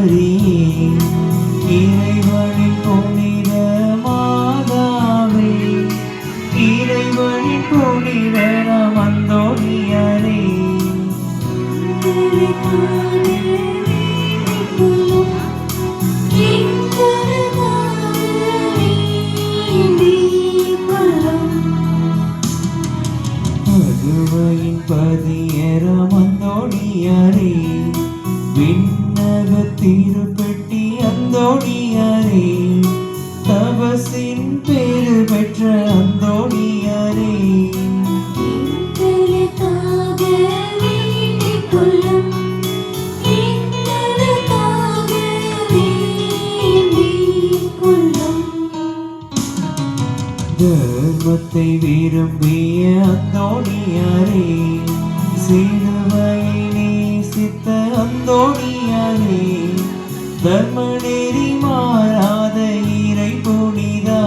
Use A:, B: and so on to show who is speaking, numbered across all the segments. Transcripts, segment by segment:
A: மரியே இறைவனின் புனித மாதாவே இறைவனின் புனித நாம் அந்தோணியாரே மதுவையின் பதியரம் அந்தோணியாரே விண்ணக திருப்பெட்டி அந்தோணியாரே தபசின் பேரு பெற்ற அந்தோணியாரே தர்மத்தை விரும்பிய அந்தோணியாரே சிலுவையை நேசித்த அந்தோணியாரே தர்ம நெறி மாறாத இறை புனிதா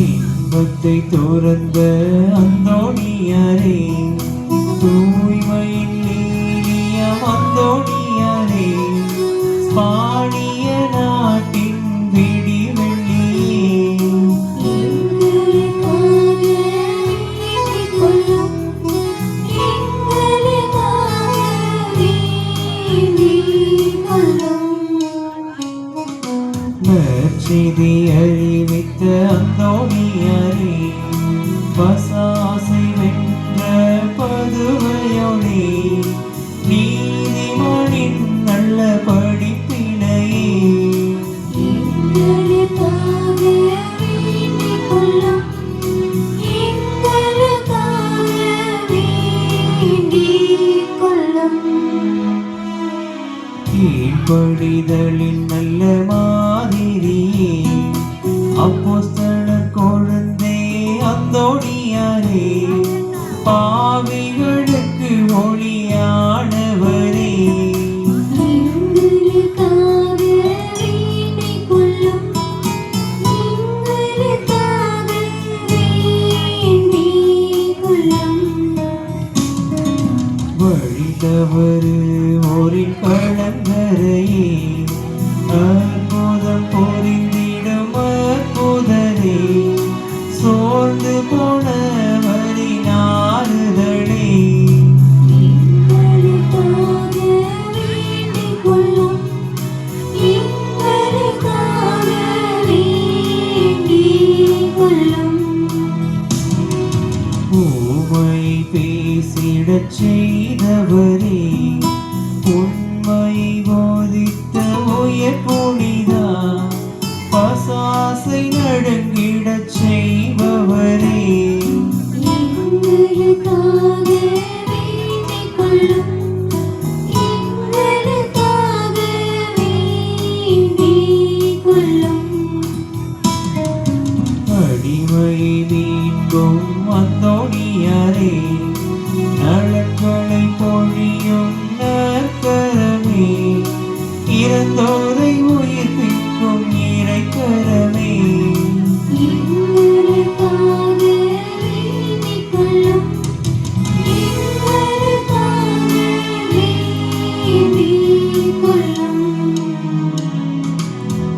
A: இன்பத்தை துறந்த அந்தோணியாரே தூய்மையின் நீலியம் அந்தோணியாரே ஸ்பானிய நாட்டின் விடிவெள்ளியே நற்செய்தி அறிவித்த அந்தோணியாரே பசாசை வென்ற பதுவையோனே நீதிமனின் நல்ல படிப்பினையே கீழ்ப்படிதலின் நல்ல மாதிரியே அப்போஸ்தலர் கொழுந்தே அந்தோணியாரே பாவிகளுக்கு ஒளியானவரே வழிதவறு ஓரின் கலங்கரையே அற்புதம் பொறிந்திடும் அற்புதரே சோர்ந்து போனவரின் ஆறுதலே ஊமை பேசிடச் செய்தவரே உண்மை போதித்த உயர் புனிதா பசாசை நடுங்கிடச் செய்பவரே அடிமையை மீட்கும் அந்தோணியாரே நலன்களை பொழியும் நற்கரமே இறந்தோரை உயிர்ப்பிக்கும் இறைக்கரமே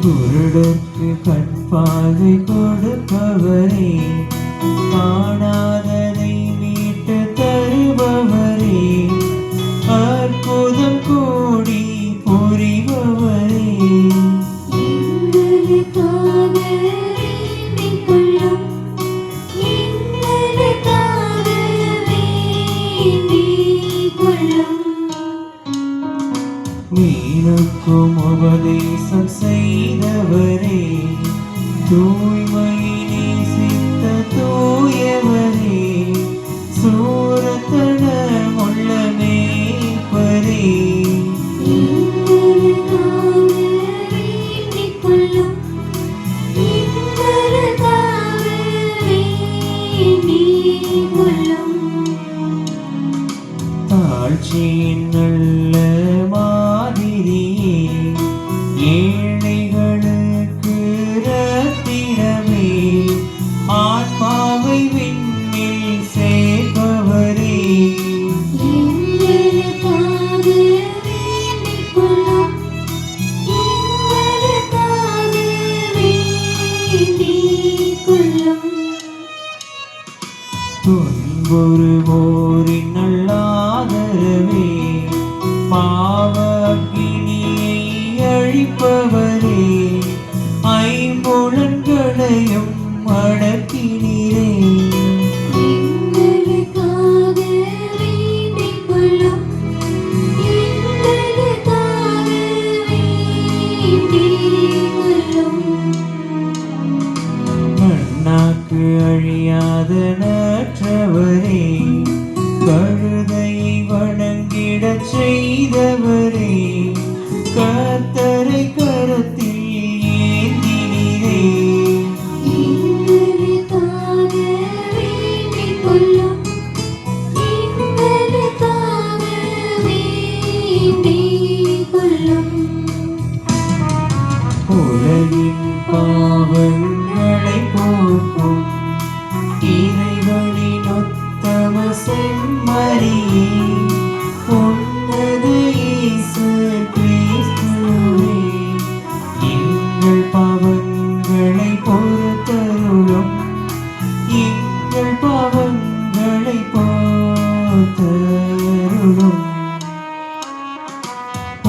A: குருடற்கு கண் பார்வை கொடுப்பவரே காணாததை மீட்டு தருபவரே அற்புதம் கூடி புரிபவரே மீனுக்கும் உபதேசம் செய்தவரே தூய்மை நேசித்த தூயவரே சூரத்தன உள்ள மேய்ப்பரே தாழ்ச்சியின் நல்ல மாதிரியே ஏழைகளுக்கு துன்புறுவோரின் நல்லாதரவே, பாவக்கினியை அழிப்பவரே, ஐம்புலன்களையும் அடக்கினீரே. கண்ணாக்கு அழியாத நற்றவரே, கழுதையை வணங்கிடச் செய்தவரே, கர்த்தரை கரத்தில் ஏந்தினீரே. உலகின் பாவங்களை போக்கும் இறைவனின் உத்தம செம்மறியே, உன்னத இயேசு கிறிஸ்துவே, எங்கள் பாவங்களை பொறுத்தருளும், எங்கள் பாவங்களை பொறுத்தருளும்.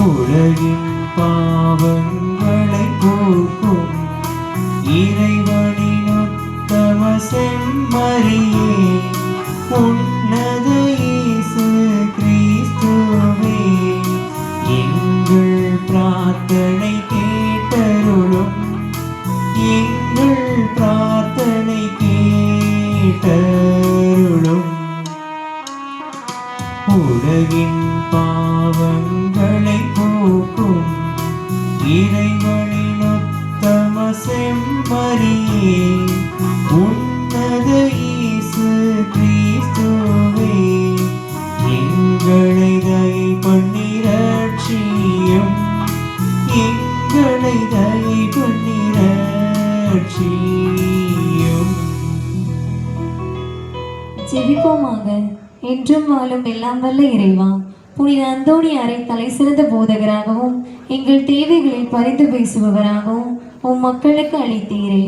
A: உலகின் பாவங்களை போக்கும் இறைவனின் உத்தம செம்மறியே, உன்னத இயேசு கிறிஸ்துவே, எங்கள் பிரார்த்தனை கேட்டருளும், எங்கள் பிரார்த்தனை கேட்டருளும். உலகின் பாவங்களை போக்கும் இறைவனின் உத்தம செம்மறியே, உன்னத இயேசு கிறிஸ்துவே, எங்களை தயை பண்ணி ரட்சியும், எங்களை தயை பண்ணி ரட்சியும்.
B: ஜெபிப்போமாக. என்றும் வாழும் எல்லாம் வல்ல இறைவா, புனித அந்தோணியாரை தலை சிறந்த போதகராகவும் எங்கள் தேவைகளில் பரிந்து பேசுபவராகவும் உம் மக்களுக்கு அளித்தீரே.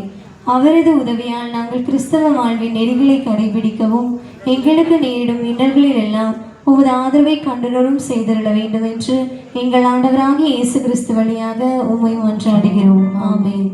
B: அவரது உதவியால் நாங்கள் கிறிஸ்தவ வாழ்வின் நெறிகளை கடைபிடிக்கவும் எங்களுக்கு நேரிடும் இன்னல்களில் எல்லாம் உமது ஆதரவை கண்டுணரும் செய்தருள வேண்டும் என்று எங்கள் ஆண்டவராகிய இயேசு கிறிஸ்து வழியாக உம்மை மன்றாடுகிறோம். ஆமென்.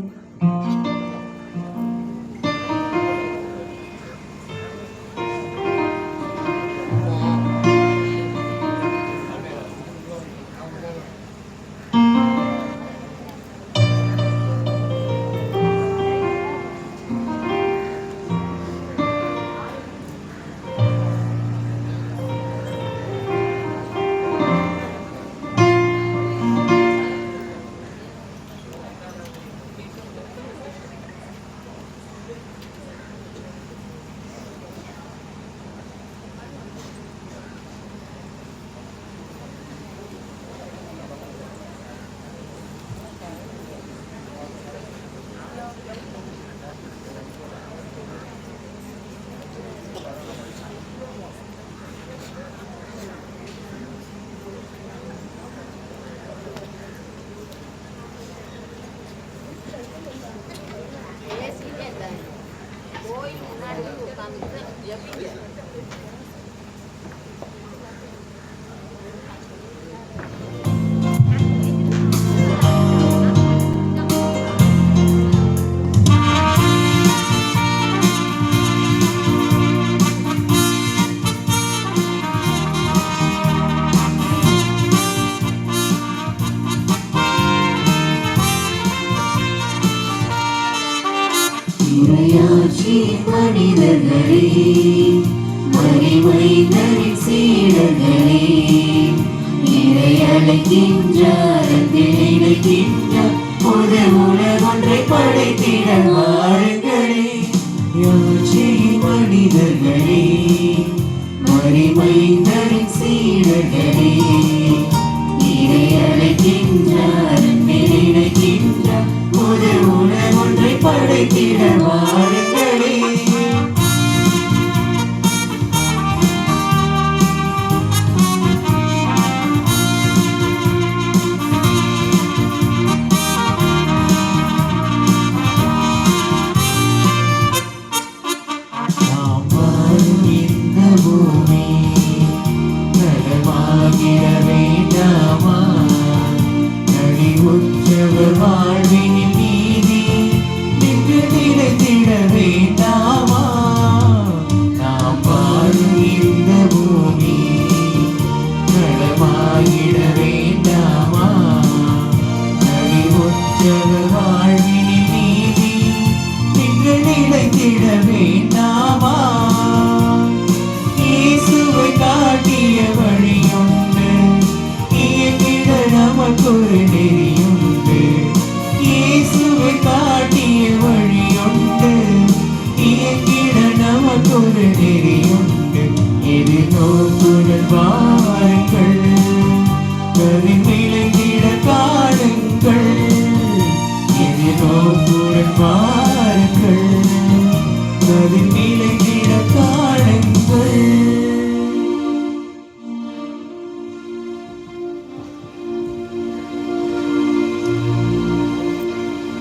A: இறையாட்சி மனிதர்களே, மறிமைந்தரின் சீடர்களே, இறை அழைக்கின்றார், நினைக்கின்றார், பொது உலகொன்றை படைத்திட வாருங்களே. யாட்சி மனிதர்களே, மறிமைந்தரின் சீடர்களே, இறை அழைக்கின்றார், நினைக்கின்றார், பொது உலகொன்றை படைத்திட வாருங்களே. நாம் வாழும் இந்த வாழ்வினில் நீதி நின்று நிலைத்திட வேண்டாமா? இயேசுவை காட்டிய வழியுண்டு, இயங்கிட நமக்கொரு நெறியுண்டு. இயேசுவை காட்டிய வழியுண்டு, இயங்கிட நமக்கொரு நெறியுண்டு. எதிர்நோக்குடன் வாருங்கள், கரிநிலைத்திட காணுங்கள். எதிர்நோக்குடன் வாருங்கள், கரிநிலைத்திட காணுங்கள்.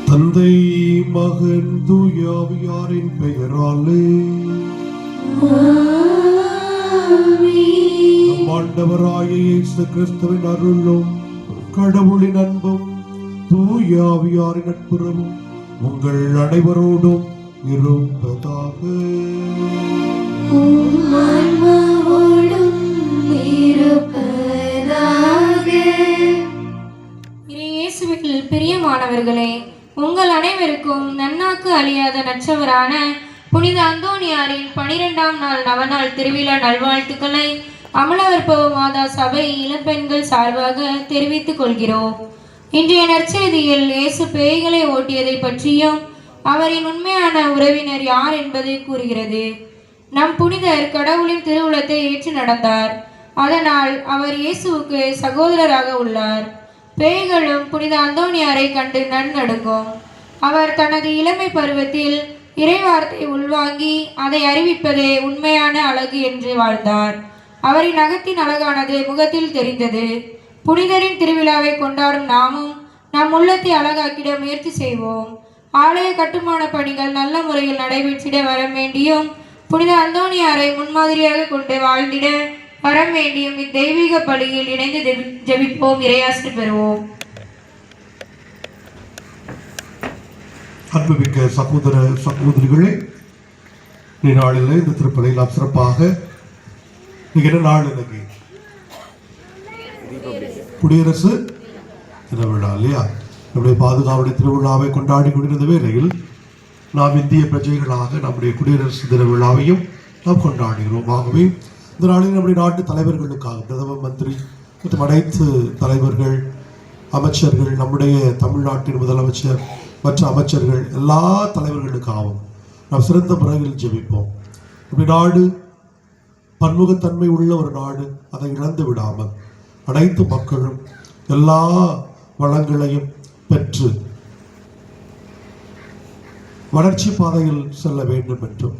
C: தந்தை மகன் தூயாவியாரின் பெயராலே நம் ஆண்டவராய இயேசு கிறிஸ்துவின் அருளும் கடவுளின் அன்பும் தூயாவியாரின் நட்புறவும் உங்கள் அனைவரோடும் இருப்பதாக.
B: இயேசுவில் பிரியமானவர்களே, உங்கள் அனைவருக்கும் நன்னாக்கு அழியாத நற்சவரான புனித அந்தோணியாரின் 12ஆம் நாள் நவநாள் திருவிழா நல்வாழ்த்துக்களை அமலவற்பவ மாதா சபை இளம்பெண்கள் சார்பாக தெரிவித்துக் கொள்கிறோம். இன்றைய நற்செய்தியில் இயேசு பேய்களை ஓட்டியதை பற்றியும் அவரின் உண்மையான உறவினர் யார் என்பதை கூறுகிறது. நம் புனிதர் கடவுளின் திருவுளத்தை ஏற்று நடந்தார். அதனால் அவர் இயேசுவுக்கு சகோதரராக உள்ளார். பேய்களும் புனித அந்தோணியாரை கண்டு நடுங்கும். அவர் தனது இளமை பருவத்தில் இறைவார்த்தை உள்வாங்கி அதை அறிவிப்பதே உண்மையான அழகு என்று வாழ்ந்தார். அவரின் அகத்தின் அழகானது முகத்தில் தெரிந்தது. புனிதரின் திருவிழாவை கொண்டாடும் நாமும் நம் உள்ளத்தை அழகாக்கிட முயற்சி செய்வோம். ஆலய கட்டுமான பணிகள் நல்ல முறையில் நடைபெற்றிட வரம் வேண்டியும் புனித அந்தோணியாரை முன்மாதிரியாக கொண்டு வாழ்ந்திட வரம் வேண்டியும் இத்தெய்வீக பலியில் இணைந்து ஜெபிப்போம். இறையாசி பெறுவோம்.
C: அன்புமிக்க சகோதர சகோதரிகளே, இந்நாளில் இந்த திருப்பலியில் நாம் சிறப்பாக என்ன நாள் இன்னைக்கு குடியரசு திருவிழா இல்லையா? நம்முடைய பாதுகாவலர் திருவிழாவை கொண்டாடி கொண்டிருந்த வேளையில் நாம் இந்திய பிரஜைகளாக நம்முடைய குடியரசு திருவிழாவையும் நாம் கொண்டாடுகிறோம். ஆகவே இந்த நாளில் நம்முடைய நாட்டு தலைவர்களுக்காக பிரதம மந்திரி மற்றும் அனைத்து தலைவர்கள், அமைச்சர்கள், நம்முடைய தமிழ்நாட்டின் முதலமைச்சர் மற்ற அமைச்சர்கள் எல்லா தலைவர்களுக்காகவும் நாம் சிறந்த முறையில் ஜெபிப்போம். இப்படி நாடு பன்முகத்தன்மை உள்ள ஒரு நாடு, அதை இழந்து விடாமல் அனைத்து மக்களும் எல்லா வளங்களையும் பெற்று வளர்ச்சி பாதையில் செல்ல வேண்டும் என்றும்,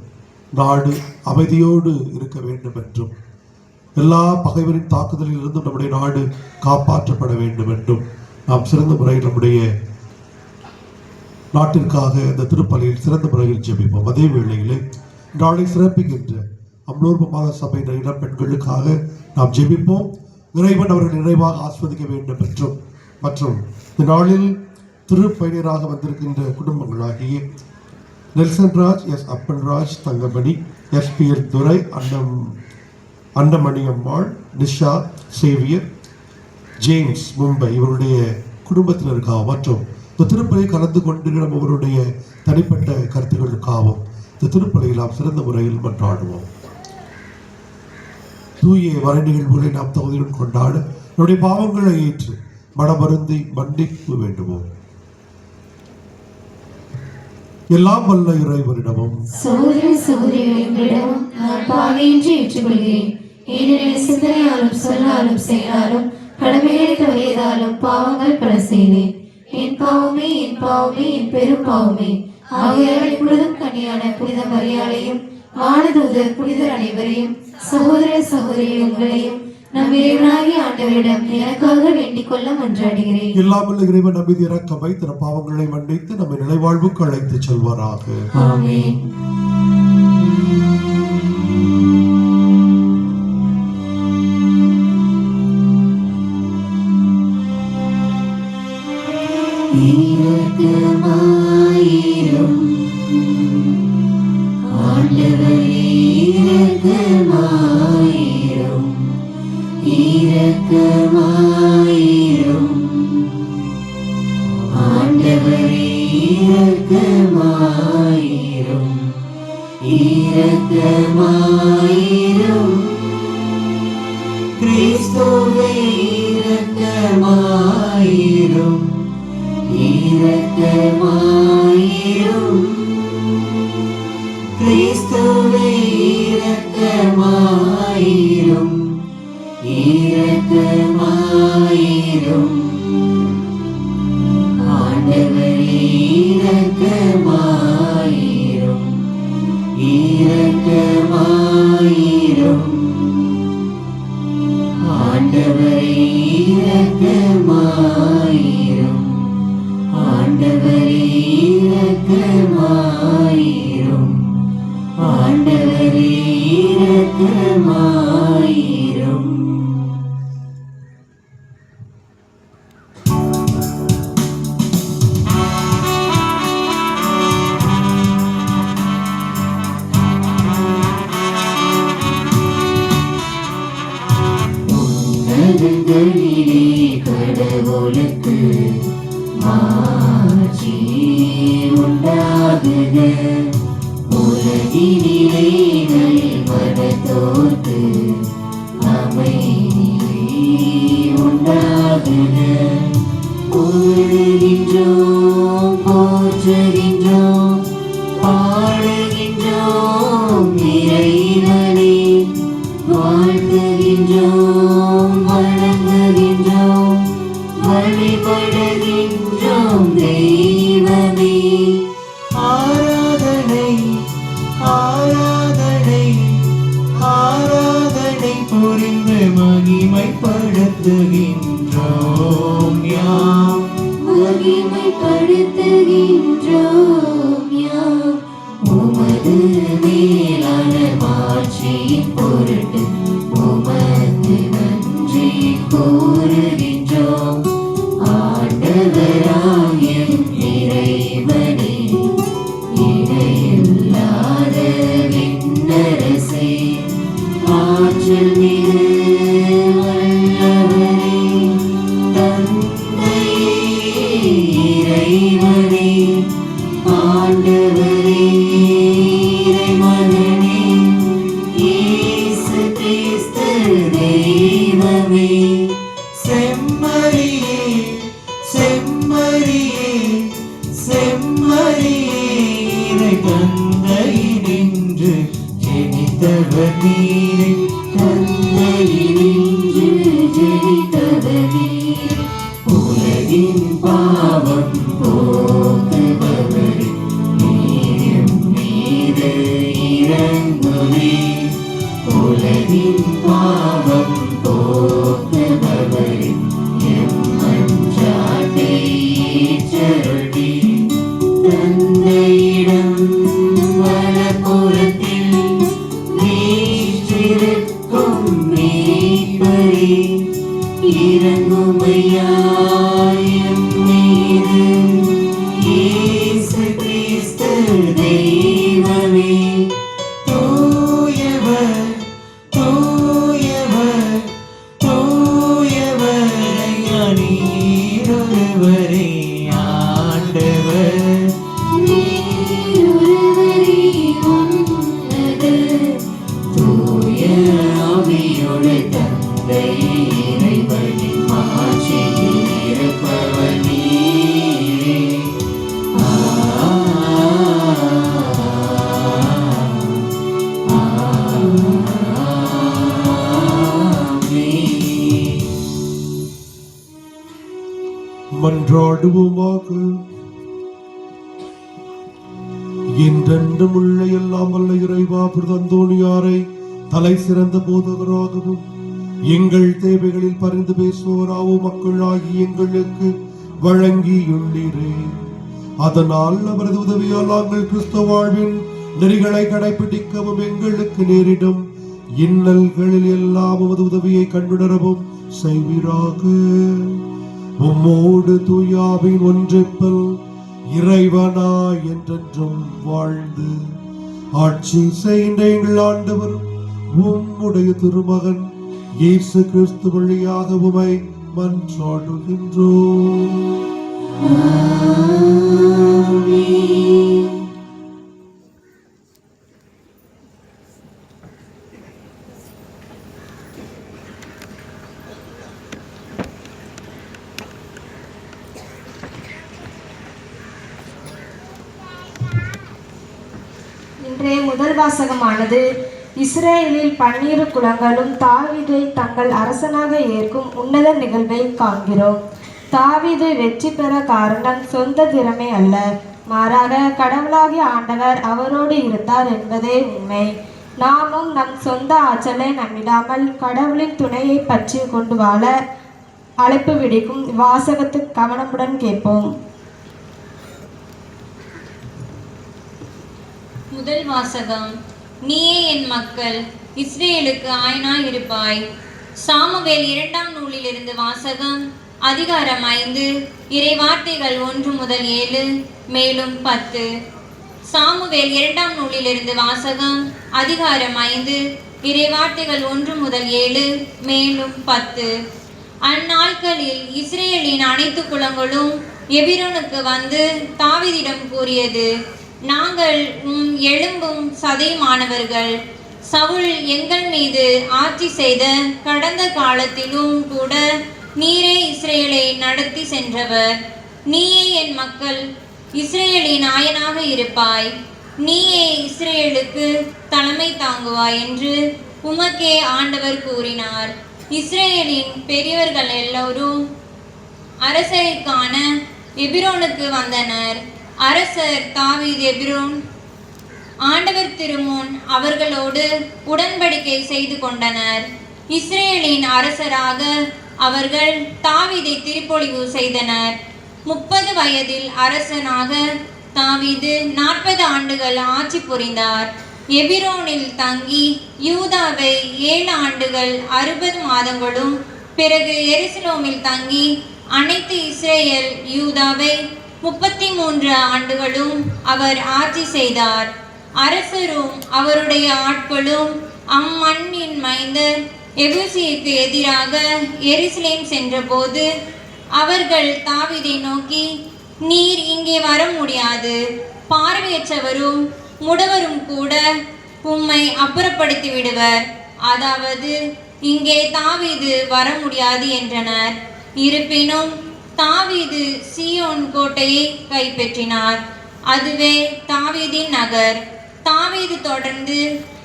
C: நாடு அமைதியோடு இருக்க வேண்டும் என்றும், எல்லா பகைவரின் தாக்குதலில் இருந்தும் நம்முடைய நாடு காப்பாற்றப்பட வேண்டும் என்றும் நாம் சிறந்த முறையில் நம்முடைய நாட்டிற்காக இந்த திருப்பலியில் சிறந்த முறையில் ஜெபிப்போம். அதே வேளையிலே நாளை சிறப்பிக்கின்ற அம்லூர் மாத சபையினர் இளம் பெண்களுக்காக நாம் ஜெபிப்போம். இறைவன் அவர்கள் நிறைவாக ஆஸ்வதிக்க வேண்டும் என்றும், மற்றும் இந்த நாளில் திருப்பயணராக வந்திருக்கின்ற குடும்பங்களாகிய Nelson Raj, S Appanraj, Thangamani, SPL Durai, Annamani Ammal, Nisha Xavier, James Mumbai இவருடைய குடும்பத்தினருக்காக மற்றும் இந்த திருப்பலியை கலந்து கொண்டு நம்ம அவருடைய தனிப்பட்ட கருத்துக்களுக்காகவும் இந்த திருப்பலியை நாம் சிறந்த முறையில் கொண்டாடுவோம். தூய வரை நிகழ்வுகளை நாம் தகுதியுடன் கொண்டாட நம்முடைய பாவங்களை ஏற்று மனமருந்தி மன்னிப்பு வேண்டுவோம். எல்லாம் வல்ல இறைவனிடமும்
B: சகோதர சகோதரிகளிடமும் நான் பாவியின்றி ஏற்றுக்கொள்கிறேன். ஏனெனில் சிந்தனையாலும் சொல்லாலும் செயலாலும் கடமைகளை தவறியதாலும் பாவங்கள் பல செய்தேன். என் பாவமே என் பாவமே என் பெரும் பாவமே. ஆகையால் இப்பொழுதும் கன்னியான புனித மரியாளையும் வானதூதர் புனிதர் அனைவரையும் சகோதர சகோதரிகள் உங்களையும் நம் இறைவனாகிய ஆண்டவரிடம் எனக்காக வேண்டிக் கொள்ள மன்றாடுகிறேன்.
C: எல்லாமல்ல இறைவன் நம் மீது இரக்கம் வைத்து பாவங்களை மன்னித்து நம்மை நிலைவாழ்வுக்கு அழைத்து செல்வாராக.
B: ஆமென்.
A: இரக்கமாயிரும் ஆண்டவரே, இரக்கமாயிரும், இரக்கமாயிரும் ஆண்டவரே, இரக்கமாயிரும் இரக்கமாயிரும் கிறிஸ்துவே இரக்கமாயிரும் இரக்கமாயிரும் கிறிஸ்துவே இரக்கமாயிரும் இரக்கமாயிரும் ஆண்டவரே இரக்கமாயிரும் இரக்கமாயிரும் ஆண்டவரே இரக்கமாயிரும் ஆண்டவரே இரக்கமாயிரும் ஆண்டவரே இரக்கமாயிரும் உன்னதங்களிலே கடவுளுக்கு மாட்சி உண்டாகுக உலகினிலே மனத்தோர்க்கு அமைதி உண்டாகுக புகழுகின்றோம் போற்றுகின்றோம் பாடுகின்றோம் இறைவனே வாழ்த்துகின்றோம் வணங்குகின்றோம் வழிபடுகின்றோம் தெய்வமே ஆராதனை ஆராதனை ஆராதனை புரிந்து மகிமைப்படுத்துகின்றோம் யாம் மகிமைப்படுத்துகின்றோம் யாம் உமது மேலான மாட்சியின் பொருட்டு உமது நன்றி கூறுகின்றோம் ஆண்டவராகிய இறைவனே இணையில்லாத விண்ணரசே ஆற்றல் மிகு வல்லவரே தந்தையே இறைவனே ஆண்டவரே இறைமகனே இயேசு கிறிஸ்து தெய்வமே செம்மறியே செம்மறியே செம்மறியே இறை தந்தையினின்று ஜெனித்தவர் நீரே தந்தையினின்று ஜெனித்தவர் நீரே உலகின் பாவம் போக்குபவரே நீரும் மீது இறங்குவே உலகின் பாவம் போக்குபவரே எம்மன்றாட்டை ஏற்றருளி தந்தையிடம் வலப்புறத்தில் வீற்றிருக்கும் மீட்பரே இறங்குமையாயம் மீது இயேசு கிறிஸ்து தெய்வமே தூயவர் தூயவர் தூயவர் நீரொருவரே ஆண்டவர் நீரொருவரே உன்னத தூய ஆவியோடு தந்தை இறைவனின் மாட்சியில் இருப்பவர் நீரே
C: மன்றாடுவோமாக. என்றென்றும் உள்ள எல்லாம் வல்ல இறைவா, பிரதந்தோணியாரை தலை சிறந்த போதகராகவும் எங்கள் தேவைகளில் பரிந்து பேசுவோராகவும் மக்களாகி எங்களுக்கு வழங்கியுள்ளீரே. அதனால் அவரது உதவியால் நாங்கள் கிறிஸ்தவ வாழ்வின் நெறிகளை கடைபிடிக்கவும் எங்களுக்கு நேரிடும் இன்னல்களில் எல்லாம் உமது உதவியை கண்டுணரவும் செய்வீராக. உம்மோடு தூயாவின் ஒன்றிப்பில் இறைவனாய் என்றென்றும் வாழ்ந்து ஆட்சி செய்கின்ற எங்கள் ஆண்டவர் உம்முடைய திருமகன் இயேசு கிறிஸ்து வழியாக உம்மை மன்றாடுகின்றோம்.
D: இன்றைய முதல் வாசகமானது இஸ்ரேலில் 12 குலங்களும் தாவீதை தங்கள் அரசனாக ஏற்கும் உன்னத நிகழ்வை காண்கிறோம். தாவீது வெற்றி பெற காரணம் சொந்த திறமை அல்ல, மாறாக கடவுளாகிய ஆண்டவர் அவரோடு இருந்தார் என்பதே உண்மை. நாமும் நம் சொந்த ஆற்றலை நம்பிடாமல் கடவுளின் துணையை பற்றி கொண்டு வாழ அழைப்பு விடுக்கும் வாசகத்துக்கு கவனமுடன் கேட்போம்.
E: முதல் வாசகம். நீயே என் மக்கள், இஸ்ரேலுக்கு ஆயனாய் இருப்பாய். சாமுவேல் 2ஆம் நூலிலிருந்து வாசகம். அதிகாரம் 5, இறைவார்த்தைகள் 1 முதல் 7 மேலும் 10. சாமுவேல் 2ஆம் நூலிலிருந்து வாசகம். அதிகாரம் 5, இறைவார்த்தைகள் 1 முதல் 7 மேலும் 10. அந்நாட்களில் இஸ்ரேலின் அனைத்து குலங்களும் எபிரோனுக்கு வந்து தாவீதிடம் கூறியது, நாங்கள் எலும்பும் சதையுமானவர்கள். சவுல் எங்கள் மீது ஆட்சி செய்த கடந்த காலத்திலும் கூட நீரே இஸ்ரேலை நடத்தி சென்றவர். நீயே என் மக்கள், இஸ்ரேலின் ஆயனாக இருப்பாய். நீயே இஸ்ரேலுக்கு தலைமை தாங்குவாய் என்று உமக்கே ஆண்டவர் கூறினார். இஸ்ரேலின் பெரியவர்கள் எல்லோரும் அரசரை காண எபிரோனுக்கு வந்தனர். அரசர் தாவீது எபிரோன் ஆண்டவர் திருமுன் அவர்களோடு உடன்படிக்கை செய்து கொண்டனர். இஸ்ரேலின் அரசராக அவர்கள் தாவீதை திருப்பொழிவு செய்தனர். 30 வயதில் அரசனாக தாவீது 40 ஆண்டுகள் ஆட்சி புரிந்தார். எபிரோனில் தங்கி யூதாவை 7 ஆண்டுகள் 60 மாதங்களும், பிறகு எருசலேமில் தங்கி அனைத்து இஸ்ரேல் யூதாவை 33 ஆண்டுகளும் அவர் ஆட்சி செய்தார். அரசரும் அவருடைய ஆட்களும் அம்மண்ணின் மைந்தர் எபூசிக்கு எதிராக எருசலேம் சென்றபோது அவர்கள் தாவீதை நோக்கி, நீர் இங்கே வர முடியாது, பார்வையற்றவரும் முடவரும் கூட உம்மை அப்புறப்படுத்தி விடுவர், அதாவது இங்கே தாவீது வர முடியாது என்றனர். இருப்பினும் தாவீது சீயோன் கோட்டையை கைப்பற்றினார். அதுவே தாவீதின் நகர். தாவீது தொடர்ந்து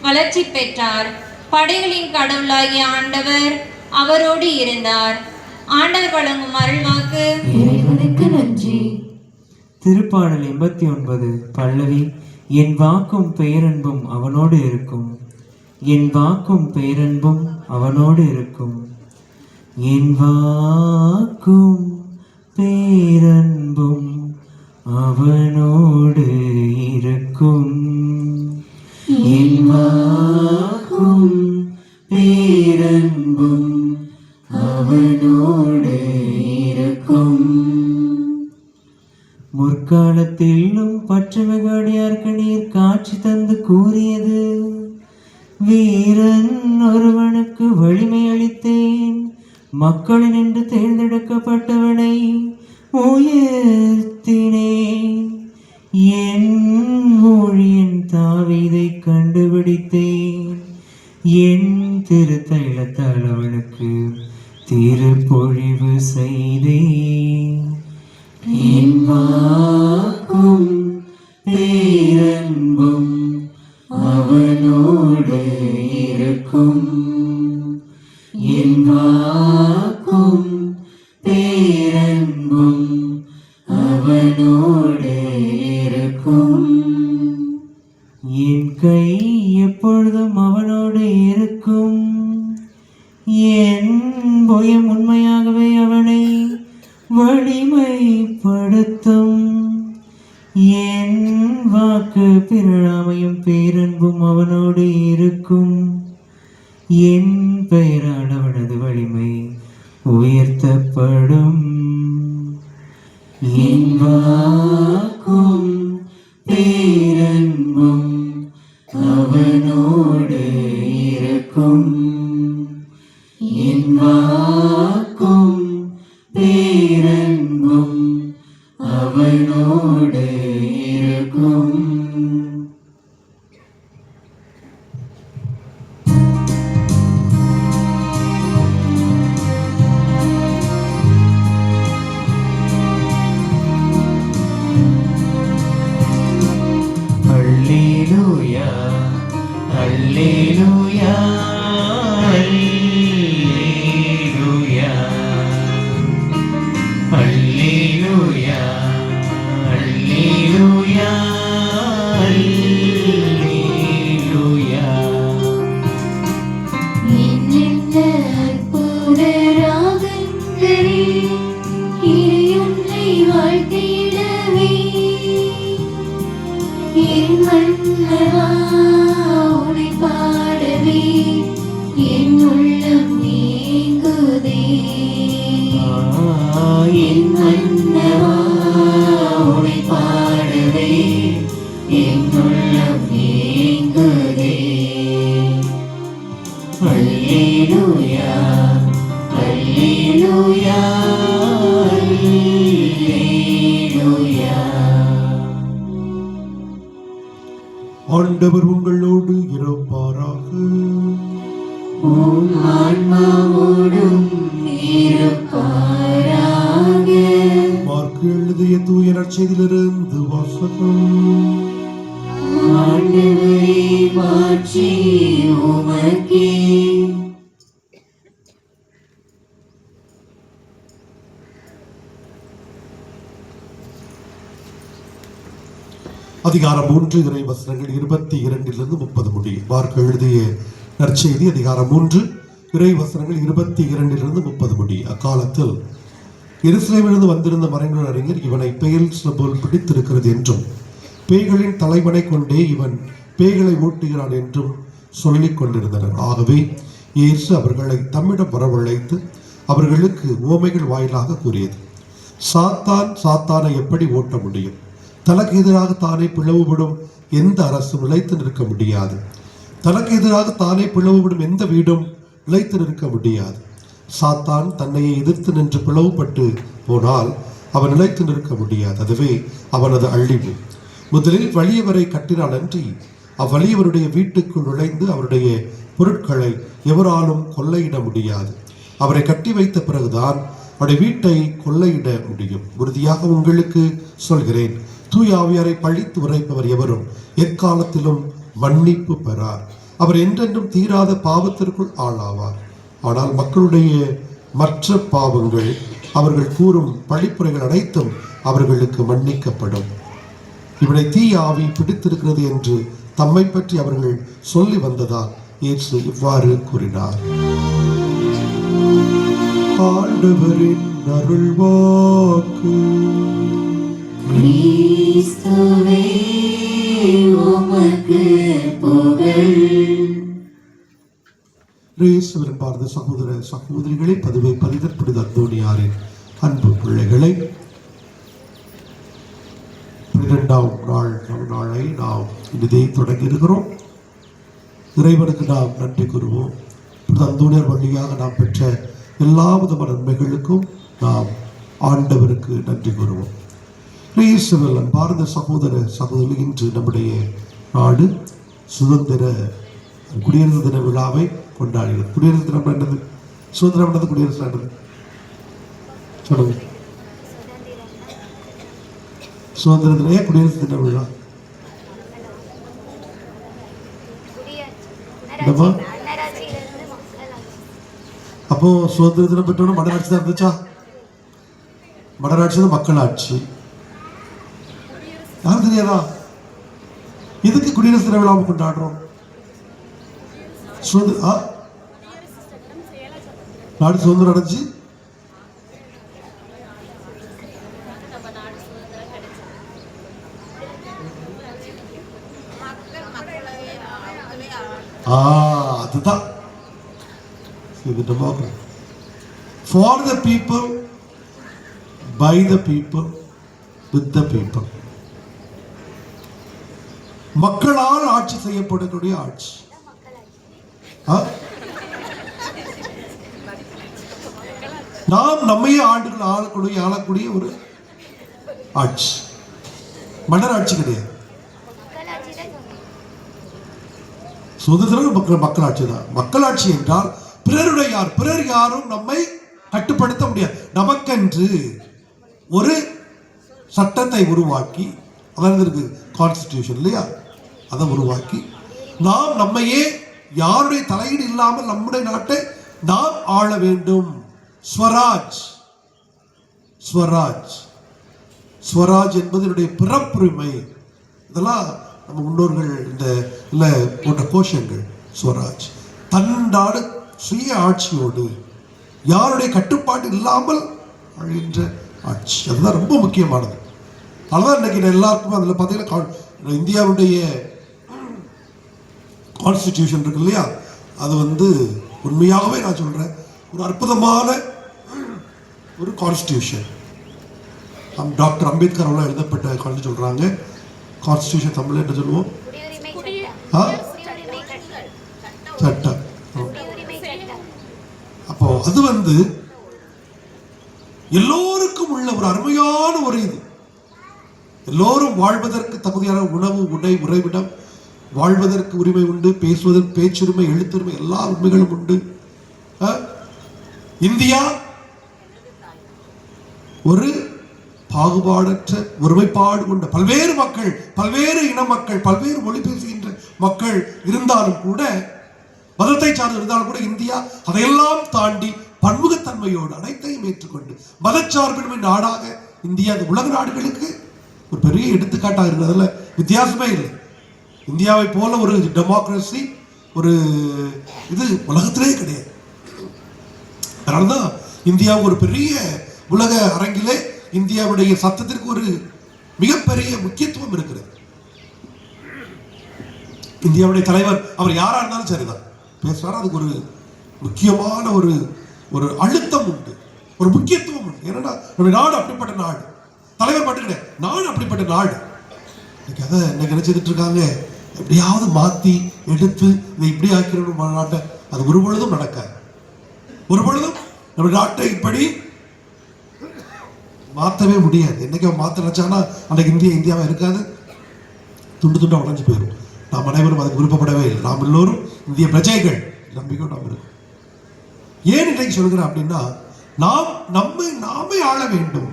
E: வளர்ச்சி பெற்றார். படைகளின் கடவுளாகிய ஆண்டவர் அவரோடு இருந்தார். ஆண்டவர் வழங்கும் அருள்வாக்கு.
A: இறைவனுக்கு நன்றி.
F: திருப்பாடல் 89 பல்லவி. என் வாக்கும் பேரன்பும் அவனோடு இருக்கும். என் வாக்கும் பேரன்பும் அவனோடு இருக்கும். என் வாக்கும் பேரன்பும் அவனோடு இருக்கும். என் வாக்கும் பேரன்பும் அவனோடு இருக்கும். முற்காலத்திலும் பற்றுமிகு அடியார்க்கு நீர் காட்சி தந்து கூறியது, வீரன் ஒருவனுக்கு வலிமை அளித்தேன், மக்களினின்று தேர்ந்தெடுக்கப்பட்டவனை உயர்த்தினேன். என் ஊழியன் தாவீதை கண்டுபிடித்தேன், என் திருத்தைலத்தால் அவனுக்கு திருப்பொழிவு செய்தேன். என் வாக்கும் பேரன்பும் அவனோடு இருக்கும். என் வாக்கும் பேரன்பும் அவனோடு இருக்கும். என் கை எப்பொழுதும் அவனோடு இருக்கும். என் புயம் உண்மையாகவே அவனை வலிமைப்படுத்தும். என் வாக்கு பிறழாமையும் பேரன்பும் அவனோடு இருக்கும். என் பெயரால் அவனது வலிமை உயர்த்தப்படும். என் வாக்கும் பேரன்பும் அவனோடு இருக்கும். என் வாக்கும் பேரன்பும் அவனோடு இருக்கும். அல்லேலூயா அல்லேலூயா அல்லேலூயா அல்லேலூயா அல்லேலூயா அல்லேலூயா.
A: என்னென்ன அற்புத ராகங்களே இறையுன்னை வாழ்த்திடவே என் மன்னவா உன்னை பாடவே என் உள்ளம் நீங்குதே.
F: என் மன்னவா உன்னை பாடவே என் உள்ளம் நீங்குதே. அல்லேலூயா அல்லேலூயா அல்லேலூயா.
C: ஆண்டவர் உங்களோடு இருப்பாராக.
F: உம் ஆன்மாவோடும் இருப்பாராக.
C: மார்க்கு எழுதிய தூய நற்செய்தியிலிருந்து வாசகம்.
F: ஆண்டவரே மாட்சி உமக்கே.
C: அதிகாரம் 3 இறை வசனங்கள் 22 30 முடியும். மார்க்கு எழுதிய நற்செய்தி அதிகாரம் 3 இறை வசனங்கள் 22 30 முடியும். அக்காலத்தில் எருசலேமிலிருந்து வந்திருந்த மறைநூல் அறிஞர் இவனை பெயல் போல் பிடித்திருக்கிறது என்றும் பேய்களின் தலைவனை கொண்டே இவன் பேய்களை ஓட்டுகிறான் என்றும் சொல்லிக் கொண்டிருந்தனர். ஆகவே இயேசு அவர்களை தம்மிடம் வரவழைத்து அவர்களுக்கு உவமைகள் வாயிலாக கூறியது. சாத்தான் சாத்தானை எப்படி ஓட்ட முடியும்? தனக்கு எதிராக தானே பிளவுபடும் எந்த அரசும் நிலைத்து நிற்க முடியாது. தனக்கு எதிராக தானே பிளவுபடும் எந்த வீடும் நிலைத்து நிற்க முடியாது. சாத்தான் தன்னையே எதிர்த்து நின்று பிளவுபட்டு போனால் அவன் நிலைத்து நிற்க முடியாது. அதுவே அவனது அழிவு. முதலில் வலியவரை கட்டினான் அன்றி அவ்வலியவருடைய வீட்டுக்குள் நுழைந்து அவருடைய பொருட்களை எவராலும் கொள்ளையிட முடியாது. அவரை கட்டி வைத்த பிறகுதான் அவருடைய வீட்டை கொள்ளையிட முடியும். உறுதியாக உங்களுக்கு சொல்கிறேன், தூய ஆவியாரை பழித்து உரைப்பவர் எவரும் எக்காலத்திலும் மன்னிப்பு பெறார். அவர் என்றென்றும் தீராத பாவத்திற்குள் ஆளாவார். ஆனால் மக்களுடைய மற்ற பாவங்கள், அவர்கள் கூறும் பழிப்புரைகள் அனைத்தும் அவர்களுக்கு மன்னிக்கப்படும். இவனை தீய ஆவி பிடித்திருக்கிறது என்று தம்மை பற்றி அவர்கள் சொல்லி வந்ததால் இயேசு இவ்வாறு கூறினார். ஆண்டவரின் அருள்வாக்கு.
F: கிறிஸ்துவே உமக்கு புகழ்.
C: இயேசுவின் பார்த்த சகோதர சகோதரிகளை, பதுவை பரிதற் புனித அந்தோணியாரின் அன்பு பிள்ளைகளை, 12ஆம் நாளை நாம் இதை தொடங்கி இருக்கிறோம். இறைவனுக்கு நாம் நன்றி கூறுவோம். அந்தோணியார் வழியாக நாம் பெற்ற எல்லா விதமான நன்மைகளுக்கும் நாம் ஆண்டவருக்கு நன்றி கூறுவோம். இயேசுவில் அன்பார்ந்த சகோதர சகோதரி, இன்று நம்முடைய நாடு சுதந்திர குடியரசு தின விழாவை கொண்டாடுகிறது. குடியரசு தினம் என்னது? சுதந்திரம் என்னது? குடியரசு என்னது? சொல்லுங்க. சுதந்திர தின குடியரசு தின விழா அப்போ சுதந்திர தினம் பெற்றோட மன்னராட்சி தான் இருந்துச்சா? மன்னராட்சி தான் மக்களாட்சி. யாரும் தெரியாதா? இதுக்கு குடியரசு தின விழாவை கொண்டாடுறோம். நாடு சுதந்திரம் அடைஞ்சு அதுதான் for the people, by the people, with the people. மக்களால் ஆட்சி செய்யப்படக்கூடிய ஆட்சி. நாம் நம்மையே ஆளக்கூடிய ஒரு ஆட்சி. மன்னர் ஆட்சி கிடையாது. சுதந்திரம் மக்களாட்சி தான். மக்களாட்சி என்றால் பிறர் யாரும் நம்மை கட்டுப்படுத்த முடியாது. நமக்கென்று ஒரு சட்டத்தை உருவாக்கி, அதாவது கான்ஸ்டிடியூஷன் இல்லையா, அதை உருவாக்கி நாம் நம்மையே யாருடைய தலையீடு இல்லாமல் நம்முடைய நாட்டை நாம் ஆள வேண்டும். ஸ்வராஜ், ஸ்வராஜ், ஸ்வராஜ் என்பது என்னுடைய பிறப்புரிமை. இதெல்லாம் நம்ம முன்னோர்கள் இந்த போன்ற கோஷங்கள். ஸ்வராஜ், தன்னாடு சுய ஆட்சியோடு யாருடைய கட்டுப்பாடு இல்லாமல் ஆழ்கின்ற ஆட்சி, அதுதான் ரொம்ப முக்கியமானது. அதுதான் இன்னைக்கு எல்லாருக்குமே அதில் பார்த்தீங்கன்னா இந்தியாவுடைய கான்ஸ்டிடியூஷன் இருக்கு இல்லையா, அது உண்மையாகவே நான் சொல்கிறேன் ஒரு அற்புதமான ஒரு கான்ஸ்டிடியூஷன். டாக்டர் அம்பேத்கர் அவர்கள் எழுதப்பட்ட கான்ஸ்டியூஷன் சொல்கிறாங்க. கான்ஸ்டிடியூஷன் தமிழ் என்ன சொல்லுவோம்? சட்டம். அப்போ அது எல்லோருக்கும் உள்ள ஒரு அருமையான ஒரு இது. எல்லோரும் வாழ்வதற்கு தகுதியான உணவு, உடை, உறைவிடம், வாழ்வதற்கு உரிமை உண்டு, பேசுவதற்கு பேச்சுரிமை, எழுத்துரிமை, எல்லா உரிமைகளும் உண்டு. இந்தியா ஒரு பாகுபாடற்ற ஒருமைப்பாடு கொண்ட பல்வேறு மக்கள், பல்வேறு இன மக்கள், பல்வேறு மொழி பேசுகின்ற மக்கள் இருந்தாலும் கூட, மதத்தை சார்ந்து இருந்தாலும் கூட, இந்தியா அதையெல்லாம் தாண்டி பன்முகத்தன்மையோடு அனைத்தையும் ஏற்றுக்கொண்டு மதச்சார்பின்மை நாடாக இந்தியா உலக நாடுகளுக்கு ஒரு பெரிய எடுத்துக்காட்டாக இருந்ததில் வித்தியாசமே இல்லை. இந்தியாவை போல ஒரு டெமோக்ரஸி ஒரு இது உலகத்திலே கிடையாது. அதனால்தான் இந்தியா ஒரு பெரிய உலக அரங்கிலே இந்தியாவுடைய சத்தத்திற்கு ஒரு மிகப்பெரிய முக்கியத்துவம் இருக்கிறது. இந்தியாவுடைய தலைவர் அவர் யாரா இருந்தாலும் சரிதான் பேசுறாரு, அதுக்கு ஒரு முக்கியமான ஒரு அழுத்தம் உண்டு, ஒரு முக்கியத்துவம் உண்டு. ஏன்னா நம்முடைய நாடு அப்படிப்பட்ட நாடு, தலைவர் மட்டும் கிடையாது, நாடு அப்படிப்பட்ட நாடு. அதை இன்னைக்கு நினைச்சிட்டு இருக்காங்க, எப்படியாவது மாத்தி எடுத்து இதை இப்படி ஆக்கிறோம் நாட்டை. அது ஒரு பொழுதும் நடக்காது. ஒரு பொழுதும் நம்ம நாட்டை இப்படி மாற்றவே முடியாது. என்னைக்கு மாற்ற நினைச்சானா அன்றைக்கு இந்தியாவை இருக்காது, துண்டு துண்டா உடஞ்சு போயிடும். நாம் அனைவரும் அதுக்கு விருப்பப்படவே இல்லை. நாம் எல்லோரும் இந்திய பிரஜைகள், நம்பிக்கை நாம் இருக்கும். ஏன் இன்றைக்கு சொல்கிறேன் அப்படின்னா, நாம் நாமே ஆள வேண்டும்,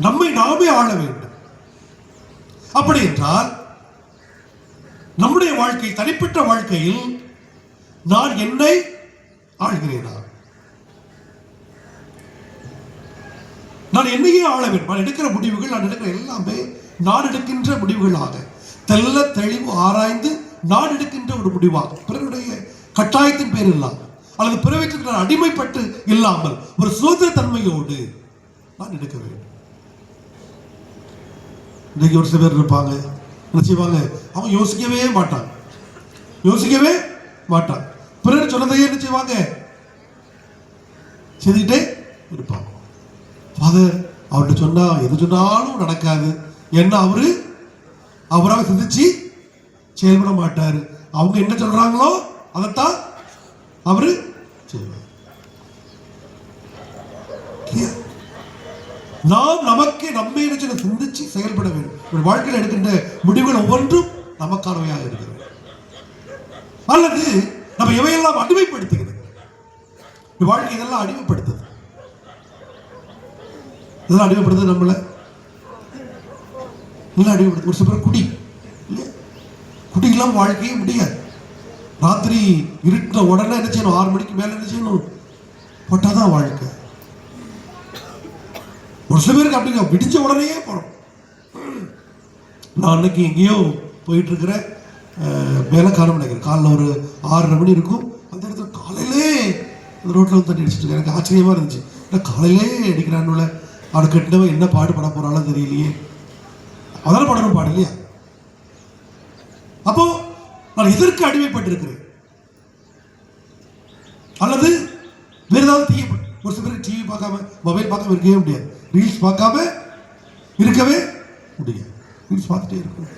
C: நம்மை நாமே ஆள வேண்டும். அப்படி என்றால் நம்முடைய வாழ்க்கை, தனிப்பட்ட வாழ்க்கையில் நான் என்னை ஆள்கிறேனா, நான் என்னையே ஆள வேண்டும். நான் எடுக்கிற முடிவுகள், நான் எடுக்கிற எல்லாமே நான் எடுக்கின்ற முடிவுகளாக தெல்ல தெளிவு ஆராய்ந்து நான் எடுக்கின்ற ஒரு முடிவாக, பிறருடைய கட்டாயத்தின் பேர் இல்லாமல் அல்லது பிறவற்றுக்கு நான் அடிமைப்பட்டு இல்லாமல் ஒரு சுதந்திர தன்மையோடு நான் எடுக்க வேண்டும். இன்னைக்கு ஒரு சில பேர் இருப்பாங்க, என்ன செய்வாங்க, அவங்க யோசிக்கவே மாட்டாங்க, பிறர் சொன்னதையே என்ன செய்வாங்க, செய்துக்கிட்டே இருப்பாங்க. ஃபாதர் அவர்கிட்ட சொன்னா எது சொன்னாலும் நடக்காது, என்ன அவராக சிந்திச்சு செயல்பட மாட்டாரு, அவங்க என்ன சொல்றாங்களோ அதைத்தான் அவரு செய்வார். நாம் நமக்கு நம்மை சிந்திச்சு செயல்பட வேண்டும். வாழ்க்கையில் எடுக்கின்ற முடிவுகள் ஒவ்வொன்றும் நமக்கானவையாக இருக்கிறது. அல்லது நம்ம எவையெல்லாம் அடிமைப்படுத்துகிறது, வாழ்க்கை இதெல்லாம் அடிமைப்படுத்துது, இதெல்லாம் அடிமைப்படுத்துது நம்மள நல்லா அடிமைப்படுத்து. ஒரு சில பேர் குடி இல்லாம வாழ்க்கையே முடியாது. ராத்திரி இருட்டின உடனே என்ன செய்யணும், 6 மணிக்கு மேல என்ன செய்யணும், போட்டாதான் வாழ்க்கை. ஒரு சில பேருக்கு அப்படிங்க விடிஞ்ச உடனே போறோம். நான் அன்னைக்கு எங்கேயோ போயிட்டு இருக்கிறேன், மேலே காலம் நினைக்கிறேன், காலைல ஒரு 6:30 மணி இருக்கும். அந்த இடத்துல காலையிலே அந்த ரோட்டில் தண்ணி அடிச்சுட்டு எனக்கு ஆச்சரியமா இருந்துச்சு. காலையிலே அடிக்கிறான்னு அவனுக்கு கட்டினவன் என்ன பாடு பட போறாலும் தெரியலையே, அதான படணும் பாடு இல்லையா? அப்போ நான் எதற்கு அடிமைப்பட்டிருக்கிறேன்? அல்லது வேற ஏதாவது தீயப்பட்டு, ஒரு சில பேருக்கு டிவி பார்க்காம மொபைல் பார்க்காம இருக்கவே முடியாது, ரீல்ஸ் பார்க்காம இருக்கவே முடியாது. ரீல்ஸ் பார்த்துட்டே இருக்கணும்,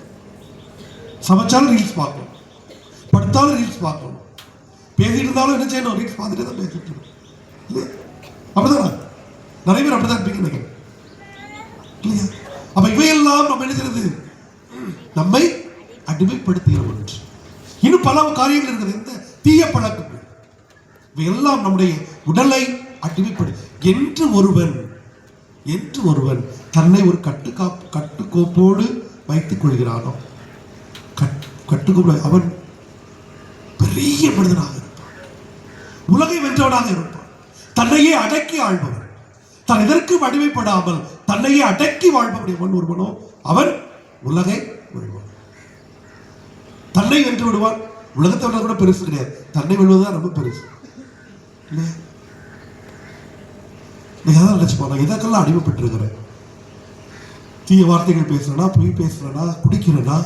C: சமைச்சாலும் ரீல்ஸ் பார்க்கணும், படுத்தாலும் ரீல்ஸ் பார்க்கணும், பேசிட்டு இருந்தாலும் என்ன செய்யணும், ரீல்ஸ் பார்த்துட்டே தான் பேசிட்டு இருக்கணும் இல்லையா? அப்படிதான் நிறைய பேர் அப்படிதான் இருப்பீங்க நினைக்கிறேன் இல்லையா? அப்ப இவையெல்லாம் நம்ம என்ன செய்யறது, நம்மை அடிமைப்படுத்துகிற ஒன்று. இன்னும் பல காரியங்கள் இருக்குது, இந்த தீய பழக்கங்கள் இவையெல்லாம் நம்முடைய உடலை அடிமைப்படுத்தி. என்று ஒருவன் தன்னை ஒரு கட்டுக்கோப்போடு வைத்துக் கொள்கிறானோ, கட்டுக்குள்ள அவன் பெரிய மனிதனாக இருப்பான், உலகை வென்றவனாக இருப்பான், தன்னையே அடக்கி ஆள்பவன், தான் எதற்கும் அடிமைப்படாமல் தன்னையே அடக்கி வாழ்பவன் எவன் ஒருவனோ அவன் உலகை வெல்வான். தன்னை வென்று விடுவான். உலகத்தை விட கூட பெருசு கிடையாது, தன்னை வெல்வதுதான் ரொம்ப பெருசு இல்லையா? நீங்க அதான் நினைச்சு போன இதற்கெல்லாம் அடிமைப்பட்டிருக்கிறேன். தீய வார்த்தைகள் பேசுறேனா, பொய் பேசுறேனா, குடிக்கிறேனா,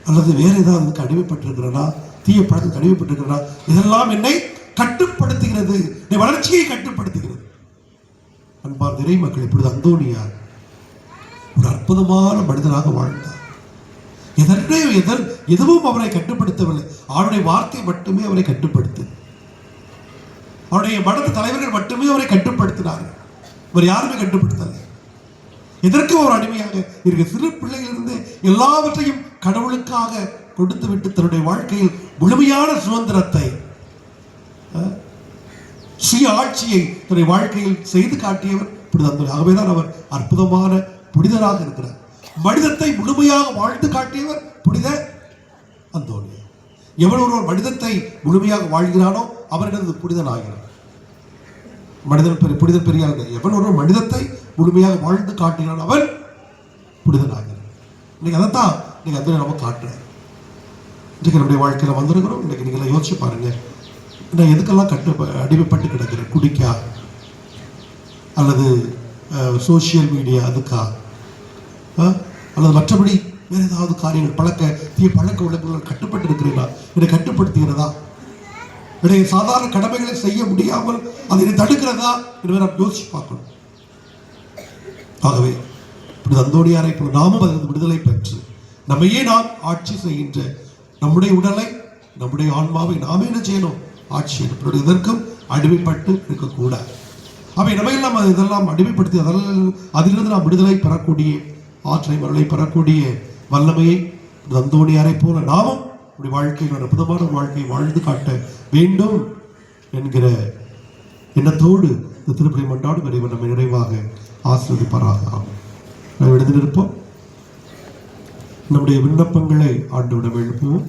C: அல்லது வேற ஏதாவது அடிமைப்பட்டிருக்கிறேனா, தீய பழக்கத்துக்கு அடிமைப்பட்டிருக்கிறேனா, இதெல்லாம் என்னை கட்டுப்படுத்துகிறது, என் வளர்ச்சியை கட்டுப்படுத்துகிறது. அன்பார்ந்த இறை மக்கள், இப்பொழுது அந்தோனியார் ஒரு அற்புதமான மனிதனாக வாழ்ந்தார். எதுவும் அவரை கட்டுப்படுத்தவில்லை, அவருடைய வார்த்தை மட்டுமே அவரை கட்டுப்படுத்து, அவருடைய மடத்து தலைவர்கள் மட்டுமே அவரை கட்டுப்படுத்தினார்கள். அவர் யாருமே கட்டுப்படுத்தலை. எதற்கும் அவர் அடிமையாக இருக்க சிறு பிள்ளையிலிருந்து எல்லாவற்றையும் கடவுளுக்காக கொடுத்து விட்டு தன்னுடைய வாழ்க்கையில் முழுமையான சுதந்திரத்தை, சுய ஆட்சியை தன்னுடைய வாழ்க்கையில் செய்து காட்டியவர் புனித அந்தோனி. ஆகவேதான் அவர் அற்புதமான புனிதராக இருக்கிறார். மனிதத்தை முழுமையாக வாழ்ந்து காட்டியவர் புனித அந்தோனி. எவன் ஒருவர் மனிதத்தை முழுமையாக வாழ்கிறானோ அவரிடது புனிதனாகிறார். புனிதர் பெரியார். எவன் ஒருவர் மனிதத்தை முழுமையாக வாழ்ந்து காட்டுகிறான் அவன் புனிதனாகிறார். இன்னைக்கு அதைத்தான் நீங்க அந்தோனி நம்ம காட்டுறேன். இன்றைக்கு நம்முடைய வாழ்க்கையில வந்திருக்கிறோம். இன்னைக்கு நீங்க யோசிச்சு பாருங்க, நான் எதுக்கெல்லாம் அடிமைப்பட்டு கிடக்கிறேன்? குடிக்கா, அல்லது சோசியல் மீடியா அதுக்கா, அல்லது மற்றபடி வேற ஏதாவது காரியங்கள் தீய பழக்க வழக்கங்கள் கட்டுப்பட்டு இருக்கிறீங்களா? என்னை கட்டுப்படுத்துகிறதா? என்னுடைய சாதாரண கடமைகளை செய்ய முடியாமல் அதை தடுக்கிறதா என்று நாம் யோசிச்சு பார்க்கணும். ஆகவே இப்படி அந்தோனியாரை நாமும் அதிலிருந்து விடுதலை பெற்று நம்மையே நாம் ஆட்சி செய்கின்ற நம்முடைய உடலை, நம்முடைய ஆன்மாவை நாமே என்ன செய்யணும்? ஆட்சி செய்யணும். இதற்கும் அடிமைப்பட்டு இருக்கக்கூடாது. அவை நம்ம இதெல்லாம் அடிமைப்படுத்தி அதிலிருந்து நாம் விடுதலை பெறக்கூடிய ஆற்றை மருளை பெறக்கூடிய வல்லமையை அந்தோனியாரை போல நாமும் நம்முடைய வாழ்க்கையில் அற்புதமான வாழ்க்கையை வாழ்ந்து காட்ட வேண்டும் என்கிற எண்ணத்தோடு இந்த திருப்பலி மன்றாடும் இறைவன் நம்மை நிறைவாக ஆசீர்வதிப்பாராக. ஆகும். நாம் எழுந்திருப்போம். நம்முடைய விண்ணப்பங்களை ஆண்டவரிடம் எழுப்புவோம்.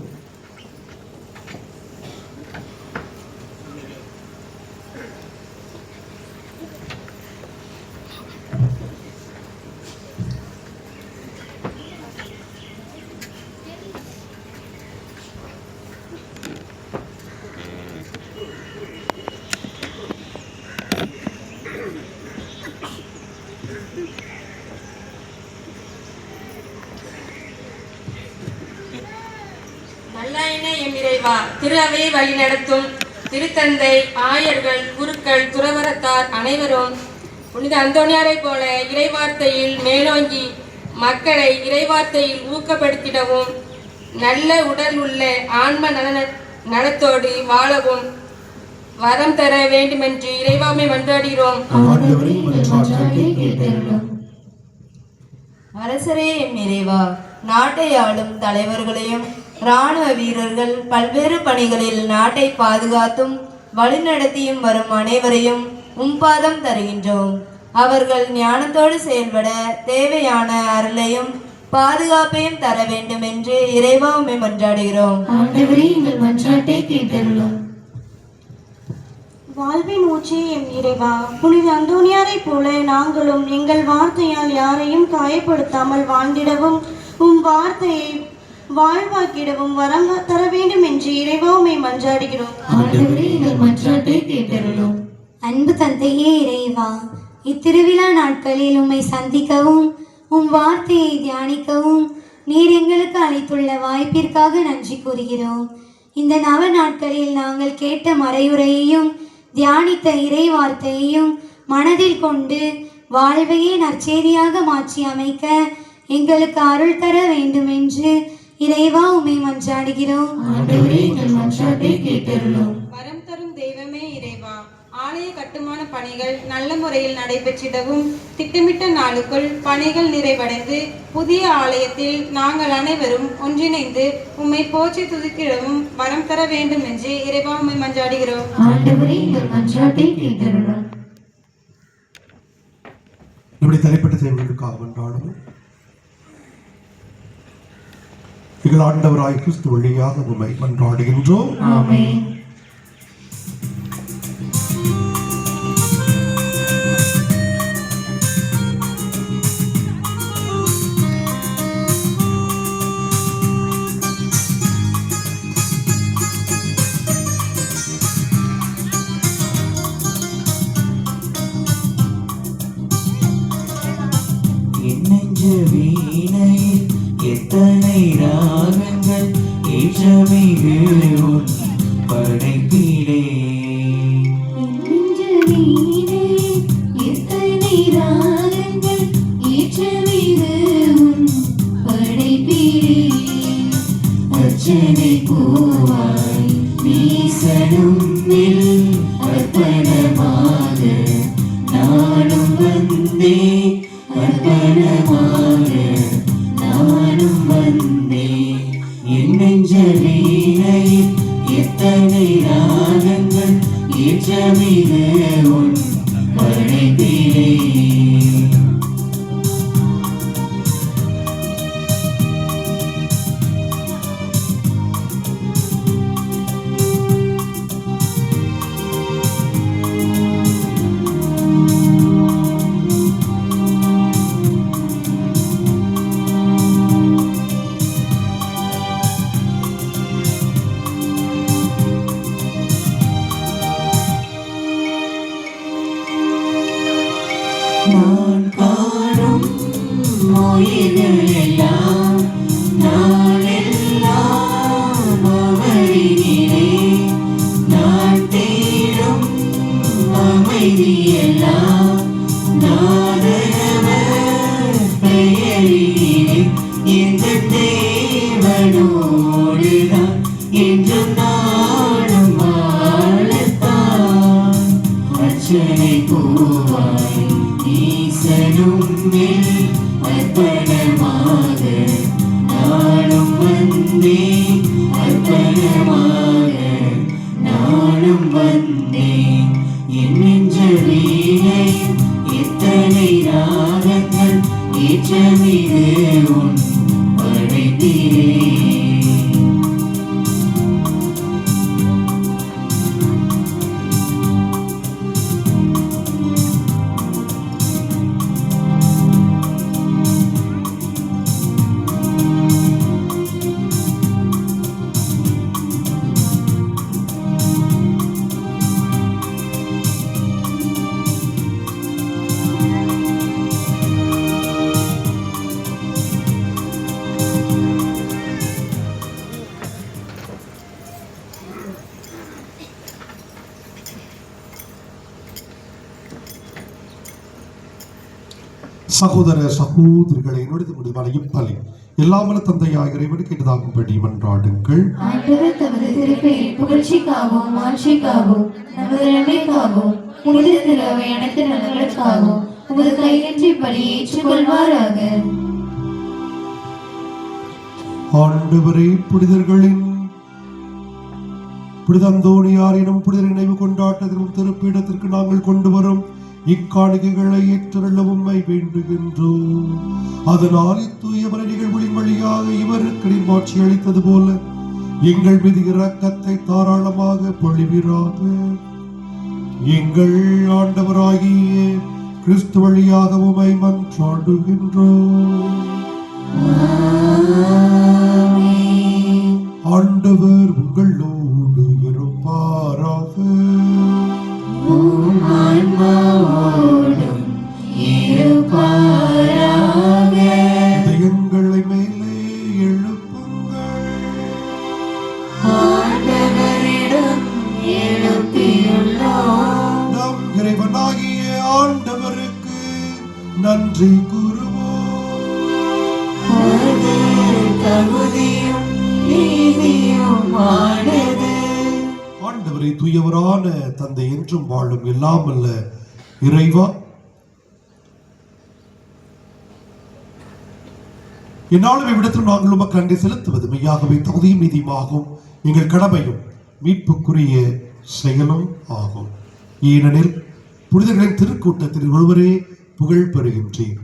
D: திரு அவையை வழி நடத்தும் திருத்தந்தை, ஆயர்கள், குருக்கள், துறவரத்தார் அனைவரும் புனித அந்தோனியாரை போல இறைவார்த்தையில் மேலோங்கி மக்களை இறைவார்த்தையில் ஊக்கப்படுத்திடவும் நல்ல உடல் உள்ள ஆன்ம நலத்தோடு வாழவும் வரம் தர வேண்டுமென்று இறைவாமை மன்றாடுகிறோம்.
G: அரசரே எம் இறைவா, நாட்டை ஆளும் தலைவர்களையும் இராணுவ வீரர்கள் பல்வேறு பணிகளில் நாட்டை பாதுகாத்தும் வழிநடத்தியும் வரும் அனைவரையும் உம்பாதம் தருகின்றோம். அவர்கள் ஞானத்தோடு செயல்பட தேவையான அருளையும் பாதுகாப்பையும் தர வேண்டும் என்று இறைவா உம்மை மன்றாடுகிறோம்.
H: வாழ்வின் ஊற்றி எம் இறைவா, புனித அந்தோனியாரை போல நாங்களும் எங்கள் வார்த்தையால் யாரையும் காயப்படுத்தாமல் வாழ்ந்திடவும் உம் வார்த்தையை வாழ்வாக்கிடவும் வரம் தர வேண்டும் என்று இறைவா உம்மை மன்றாடுகிறோம்.
A: அன்பு தந்தையே இறைவா, இத்திருவிழா நாட்களில் உம்மை சந்திக்கவும் உம் வார்த்தையை தியானிக்கவும் நீர் எங்களுக்கு அளித்துள்ள வாய்ப்பிற்காக நன்றி கூறுகிறோம். இந்த நவ நாட்களில் நாங்கள் கேட்ட மறையுரையையும் தியானித்த இறை வார்த்தையையும் மனதில் கொண்டு வாழ்வையே நற்செய்தியாக மாற்றி அமைக்க எங்களுக்கு அருள் தர வேண்டும் என்று இறைவா உம்மை மன்றாடுகிறோம்.
D: வரம் தரும் தெய்வமே இறைவா, ஆலய கட்டுமான பணிகள் நல்ல முறையில் நடைபெற்றிடவும் திட்டமிட்ட நாளுக்குள் பணிகள் நிறைவடைந்து புதிய ஆலயத்தில் நாங்கள் அனைவரும் ஒன்றிணைந்து உம்மை போற்றி துதிக்கிடவும் வரம் தர வேண்டும் என்று இறைவா உம்மை மன்றாடுகிறோம். நம்முடைய தனிப்பட்ட சேவைகளுக்காக மன்றாடுவோம்.
C: எங்கள் ஆண்டவராய் கிறிஸ்து வழியாக உம்மை மன்றாடுகின்றோம்.
B: ஆமென்.
F: நெஞ்ச வீணையில் எத்தனை ராகங்கள் ஏற்றமிகு உன் படைப்பிலே. அர்ச்சனை பூவாய் நீசனும் அர்ப்பணமாக நானும் வந்தேன், அர்ப்பணமாக நானும் வந்தேன். என் நெஞ்ச வீணையில் எத்தனை ராகங்கள் ஏற்றமிகு உன் படைப்பிலே. நான் காணும் மொழிகள் எல்லாம் நாளெல்லாம் அவரினிலே. நான் தேடும் அமைதியெல்லாம் நாதனவர் பெயரினிலே. இந்த தேவனோடு நான் என்றும் நாடும் வாழத்தான். அர்ச்சனை பூவாய் ஈசனும் அர்ப்பணமாக நானும் வந்தேன், அர்ப்பணமாக நானும் வந்தேன். என் நெஞ்ச வீணையில் எத்தனை ராகங்கள் ஏற்றமிகு உன் படைப்பிலே.
C: சகோதர சகோதரிகளை நொடித்து முடிவான பலி எல்லாமல தந்தையாக இறைவனுக்கு என்றதாகும்படி மன்றாடுங்கள்.
B: ஆண்டவர் தமது திருப்பெயரின் புகழ்ச்சிக்காகவும் மாட்சிக்காகவும் நமது நன்மைக்காகவும் புனித திரு அவை அனைத்து நலன்களுக்காகவும் உமது கையின்றி பலி ஏற்றுக்கொள்வாராக.
C: ஆண்டவரே, புனிதர்களின் புனித அந்தோணியார் எனும் புனிதர் நினைவு கொண்டாட்டத்திலும் திருப்பீடத்திற்கு நாங்கள் கொண்டு வரும் இக்காணிக்கைகளை ஏற்றருள உம்மை வேண்டுகின்றோம். அதனால் இத்தூயவர நிகழ்வுகளின் வழியாக இவருக்கு மாட்சி அளித்தது போல எங்கள் மீது இரக்கத்தை தாராளமாக பொழிவீராக. எங்கள் ஆண்டவராகிய கிறிஸ்து வழியாக உம்மை மன்றாடுகின்றோம். ஆண்டவர் உங்களோடு இருப்பாராக. இதயங்களை மேலே எழுப்புங்கள். நம் இறைவனாகிய ஆண்டவருக்கு நன்றி கூறுவோம். ஆண்டவரை தூயவரான தந்தை என்றும் வாழும் எல்லாமல்ல இறைவா, என்னாலும் இவ்விடத்தில் நாங்கள் உமக்கு நன்றி செலுத்துவது மெய்யாகவே தகுதியும் நீதியுமாகும், எங்கள் கடமையும் மீட்புக்குரிய செயலும் ஆகும். ஏனெனில் புனிதர்களின் திருக்கூட்டத்தில் ஒருவரே புகழ் பெறுகின்றேன்.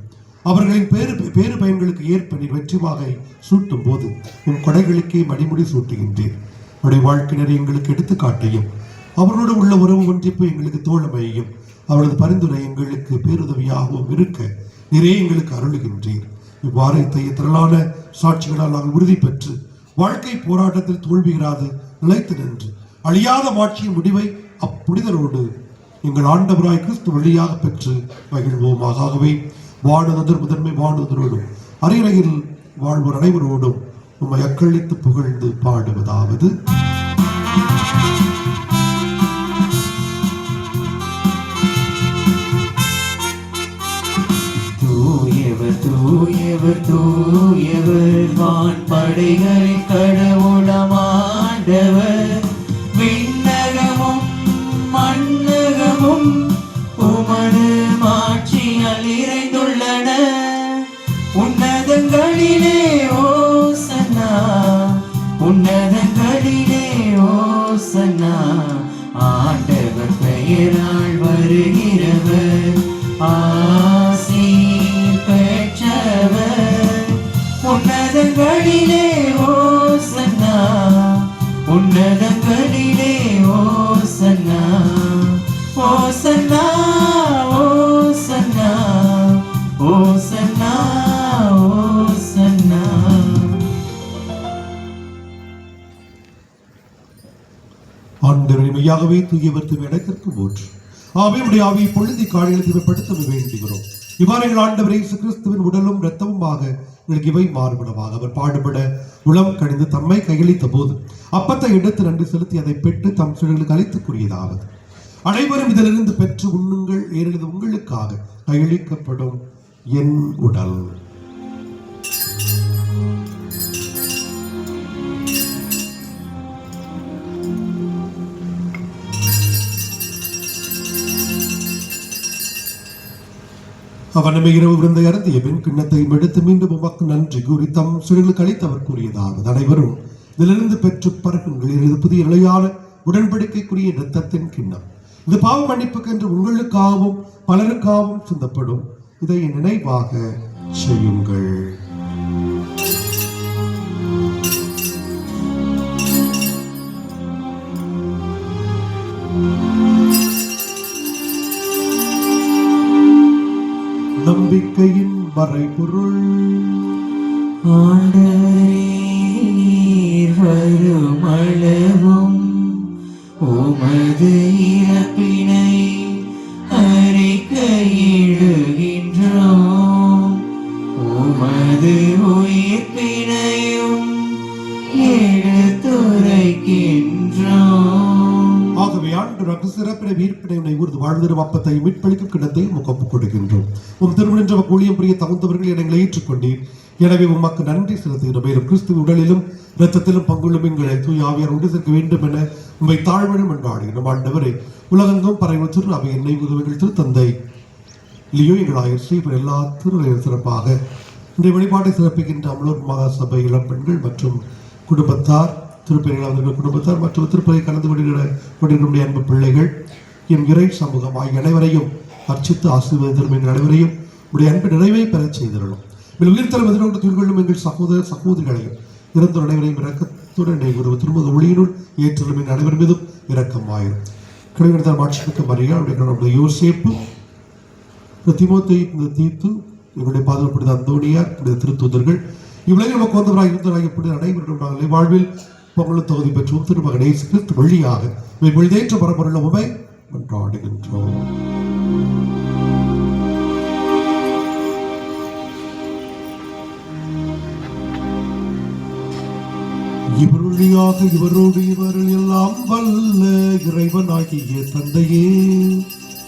C: அவர்களின் பேறு பயன்களுக்கு ஏற்ப நீர் வெற்றிவாகை சூட்டும் போது உன் கொடைகளுக்கே மடிமுடி சூட்டுகின்றேன். அவருடைய வாழ்க்கையினரை எங்களுக்கு எடுத்துக்காட்டையும் அவர்களோடு உள்ள உறவு ஒன்றிப்பு எங்களுக்கு தோழமையையும் அவரது பரிந்துரை எங்களுக்கு பேருதவியாகவும் இருக்க நிறைய எங்களுக்கு அருளுகின்றீர். இவ்வாறு இத்தகைய திரளான சாட்சிகளால் நாங்கள் உறுதி பெற்று வாழ்க்கை போராட்டத்தில் தோல்வியிராது நிலைத்து நின்று அழியாத மாட்சியின் முடிவை அப்புனிதரோடு எங்கள் ஆண்டவராய் கிறிஸ்து வழியாக பெற்று மகிழ்வோமாக. ஆகவே வானுதர் முதன்மை வானுதரோடும் அரியணையில் வாழ்வோர் அனைவரோடும் உம்மை அக்களித்து புகழ்ந்து பாடுவதாவது.
F: தூயவர் தூயவர் தூயவர் வான் படைகளை கடவுளமாண்டவர். விண்ணகமும் மண்ணகமும் உமது மாட்சியால் நிறைந்துள்ளன. உன்னதங்களிலே ஓசன்னா, உன்னதங்களிலே ஓசன்னா. ஆண்டவர் பெயரால் வருகிறவர் ஆசி பெற்றவர். உன்னதங்களிலே ஓசன்னா, உன்னதங்களிலே ஓசன்னா. ஓசன்னா ஓசன்னா ஓசன்னா ஓசன்னா.
C: ஆண்டவரை மெய்யாகவே தூயவர் தூய்மை அடைத்திற்கு போற்று. ஆவியுடைய ஆவியை பொழுதி காணிகளை தூய்மைப்படுத்த வேண்டுகிறோம். இவ்வாறு எங்கள் ஆண்டவர் இயேசு கிறிஸ்துவின் உடலும் இரத்தமுமாக எங்களுக்கு இவை மாறுபடமாக. அவர் பாடுபட உளம் கணிந்து தம்மை கையளித்த போது அப்பத்தை எடுத்து நன்றி செலுத்தி அதை பெற்று தம் சீடர்களுக்கு அளித்துக் கூறியதாவது: அனைவரும் இதிலிருந்து பெற்று உண்ணுங்கள், ஏனெனில் உங்களுக்காக கையளிக்கப்படும் என் உடல். அவனமே இரவு விருந்தை அருந்திய பின் கிண்ணத்தையும் எடுத்து மீண்டும் உமக்கு நன்றி கூறி தம் சீடர்களுக்கு அளித்தவர் கூறியதாவது: அனைவரும் இதிலிருந்து பெற்று பருகுங்கள், இது புதிய நிலையான உடன்படிக்கைக்குரிய இரத்தத்தின் கிண்ணம். இது பாவ மன்னிப்புக்கு என்று உங்களுக்காகவும் பலருக்காகவும் சிந்தப்படும். இதை நினைவாக செய்யுங்கள். நம்பிக்கையின் மறைபொருள்.
F: ஆண்டவரே, நீர் வருமளவும் உமது இறப்பினை அறிக்கையிடுகின்றோம், உமது உயிர்ப்பினையும் எடுத்துரைக்கின்றோம்.
C: ஆகவே ஆண்டு சிறப்பினை வீர்ப்பினை ஊர்ந்து வாழ்ந்திரும் அப்பத்தை மீட்பளிக்கும் கிடத்தையும் ஒப்புக் கொடுக்கின்றோம். உம் திருமண ஊழியம் புரிய தகுந்தவர்கள் எங்களை ஏற்றுக்கொண்டீர். எனவே உமக்கு நன்றி செலுத்துகிறோம். மேலும் கிறிஸ்துவ உடலிலும் இரத்தத்திலும் பங்குள்ளும் எங்களை தூய் ஆவியார் உண்டு சேர்க்க வேண்டும் என உண்மை தாழ்வுடன் கொண்டாடுகிறோம். ஆண்டவரை உலகெங்கும் பரவி திரு அவை என்னை உதவிகள் திருத்தந்தை லியோ எங்கள் ஆயர் ஸ்ரீபர் எல்லா திருநிலையும் சிறப்பாக இன்றைய வழிபாட்டை சிறப்பிக்கின்ற அமலூர் மகா சபை இளம் பெண்கள் மற்றும் குடும்பத்தார், திருப்பெருங்கள் குடும்பத்தார் மற்றும் திருப்பதி கலந்து கொண்டிருக்கிற அன்பு பிள்ளைகள், என் இறை சமூகம் ஆகிய அனைவரையும் அர்ச்சித்து ஆசீர்வதித்தரும் எங்கள் அனைவரையும் உடைய அன்பு நிறைவை பெறச் செய்திருக்கும். உயிர்த்தல் எதிரோடு துயில்கொள்ளும் எங்கள் சகோதர சகோதரிகளையும் இறந்தோர் அனைவரையும் இரக்கத்துடன் ஒரு திருமண ஒளியினுள் ஏற்றலும் எங்கள் அனைவர் மீதும் இரக்கமாயிரும். கிடைத்த மாட்சிமிக்க மரியா நம்முடைய யோசேப்பு திமோத்தை தீத்து எங்களுடைய பாதுகாப்பு அந்தோனியார் திருத்தூதர்கள் இவ்வுலகில் நமக்கு வந்தவராக இருந்தவராக அனைவரும் நாங்கள் வாழ்வில் பொங்கலும் தொகுதி பெற்றோம். திருமகன் இயேசு கிறிஸ்து வழியாக பொழுதேற்ற பரம்பரையுள்ள உமை மன்றாடுகின்றோம். இவர் வழியாக இவரோடு இவர்கள் எல்லாம் வல்ல இறைவனாகிய தந்தையே,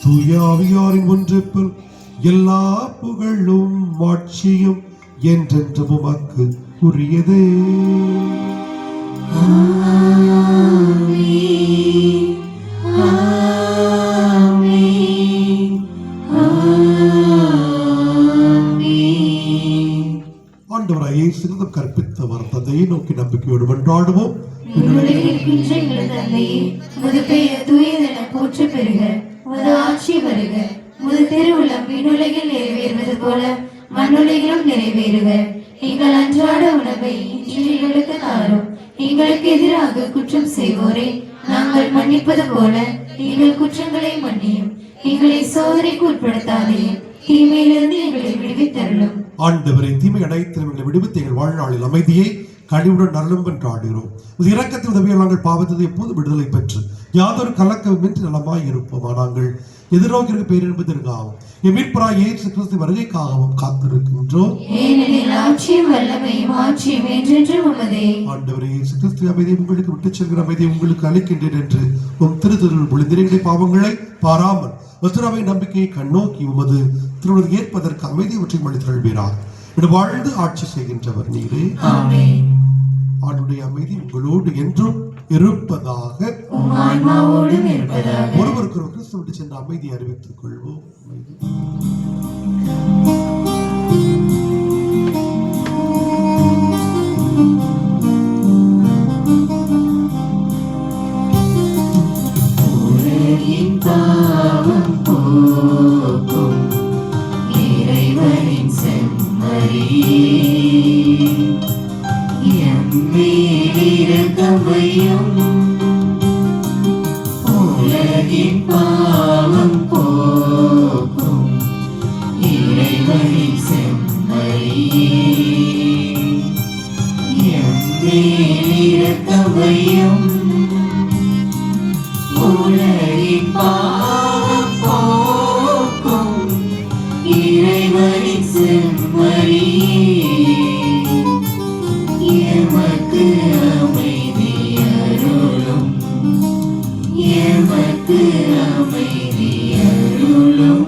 C: தூய ஆவியாரின் ஒன்றிப்பில் எல்லா புகழும் மாட்சியும் என்றென்றும் உமக்கு உரியதே. ஆண்டவராய் இயேசு கற்பித்தவர் தந்தையை நோக்கி நம்பிக்கையோடு மன்றாடுவோம்.
B: போற்று பெறுக, உமது ஆட்சி வருக, உமது திருவுளம் விண்ணுலகில் நிறைவேறுவது போல மண்ணுலகிலும் நிறைவேறுக. எங்கள் அன்றாட உணவை இன்று எங்களுக்கு தாரும். எங்களுக்கு எதிராக குற்றம் செய்வோரை நாங்கள் மன்னிப்பது போல எங்கள் குற்றங்களை மன்னியும். எங்களை சோதனைக்கு உட்படுத்தாதையும், தீமையிலிருந்து எங்களை விடுவித்தருளும்.
C: ஆண்டவரை தீமை அனைத்து எங்களை விடுவித்து எங்கள் வாழ்நாளில் அமைதியை கனிவுடன் நல்லும் என்றாடுகிறோம். இது இரக்கத்தின் உதவியால் நாங்கள் பாவத்தை எப்போது விடுதலை பெற்று யாதொரு கலக்கமின்றி நலமாய் இருப்போமா. நாங்கள் எதிர்நோக்கிற பேரென்பதற்காகவும் எமீட்பராய் இயேசு கிறிஸ்து வருகைக்காகவும் காத்திருக்கின்றோம். ஆண்டவரே இயேசு கிறிஸ்து அமைதியை உங்களுக்கு விட்டுச் செல்கிற அமைதியை உங்களுக்கு அளிக்கின்றேன் என்று உம் திருத்தொழில் பொழுதிரைகளை பாவங்களை பாராமல் ஒத்துராவை நம்பிக்கையை கண்ணோக்கி உமது திருவிழா ஏற்பதற்கு அமைதியை ஒற்றை மனிதர்கள்வீரார் என்று வாழ்ந்து ஆட்சி செய்கின்றவர் நீரே. ஆண்டுடைய அமைதி உங்களோடு என்றும் இருப்பதாக. ஒருவருக்கு ஒரு கிறிஸ்து விட்டு சென்ற அமைதியை அறிவித்துக் கொள்வோம்.
F: பாவம் போக்கும் இறைவனின் செம்மறியே, எம்மேலிரக்கமையும். உலகின் பாவம் போக்கும் இறைவனின் செம்மறியே, எம்மேலிரக்கமையும். உலகின் பாவம் போக்கும் இறைவனின் செம்மறியே, எமக்கு அமைதி அருளும், எமக்கு அமைதி அருளும்.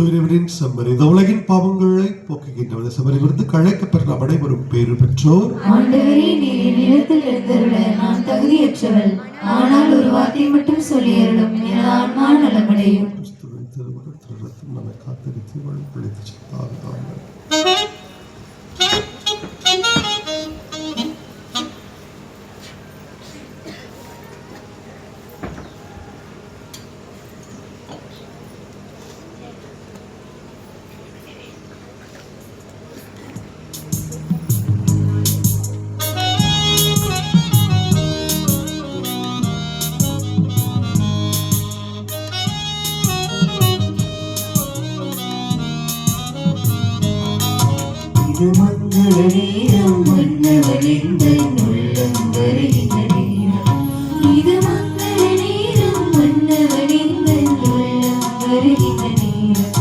C: இறைவனின் செம்மறி, இந்த உலகின் பாவங்களை போக்குகின்ற செம்மறிவிருந்து கழைக்கப்பெற்ற நாம் அனைவரும் பேறு பெற்றோர்.
B: ஆண்டவரே, நீர் என்னிடத்தில் எழுந்தருள நான் தகுதியற்றவள். ஆனால் ஒரு வார்த்தை மட்டும் சொல்லி அருளும், என் ஆன்மா நலமடையும்.
C: கிறிஸ்துவின் திருவுடல் திரு இரத்தம் நம்மை காத்திருத்தி வழிபடுத்தி சென்றார்கள்.
F: இது மங்கள நேரம், மன்னவனின் உள்ளம் வருகின்ற நேரம்.
B: இது மங்கள நேரம், மன்னவனின் உள்ளம் வருகின்ற நேரம்.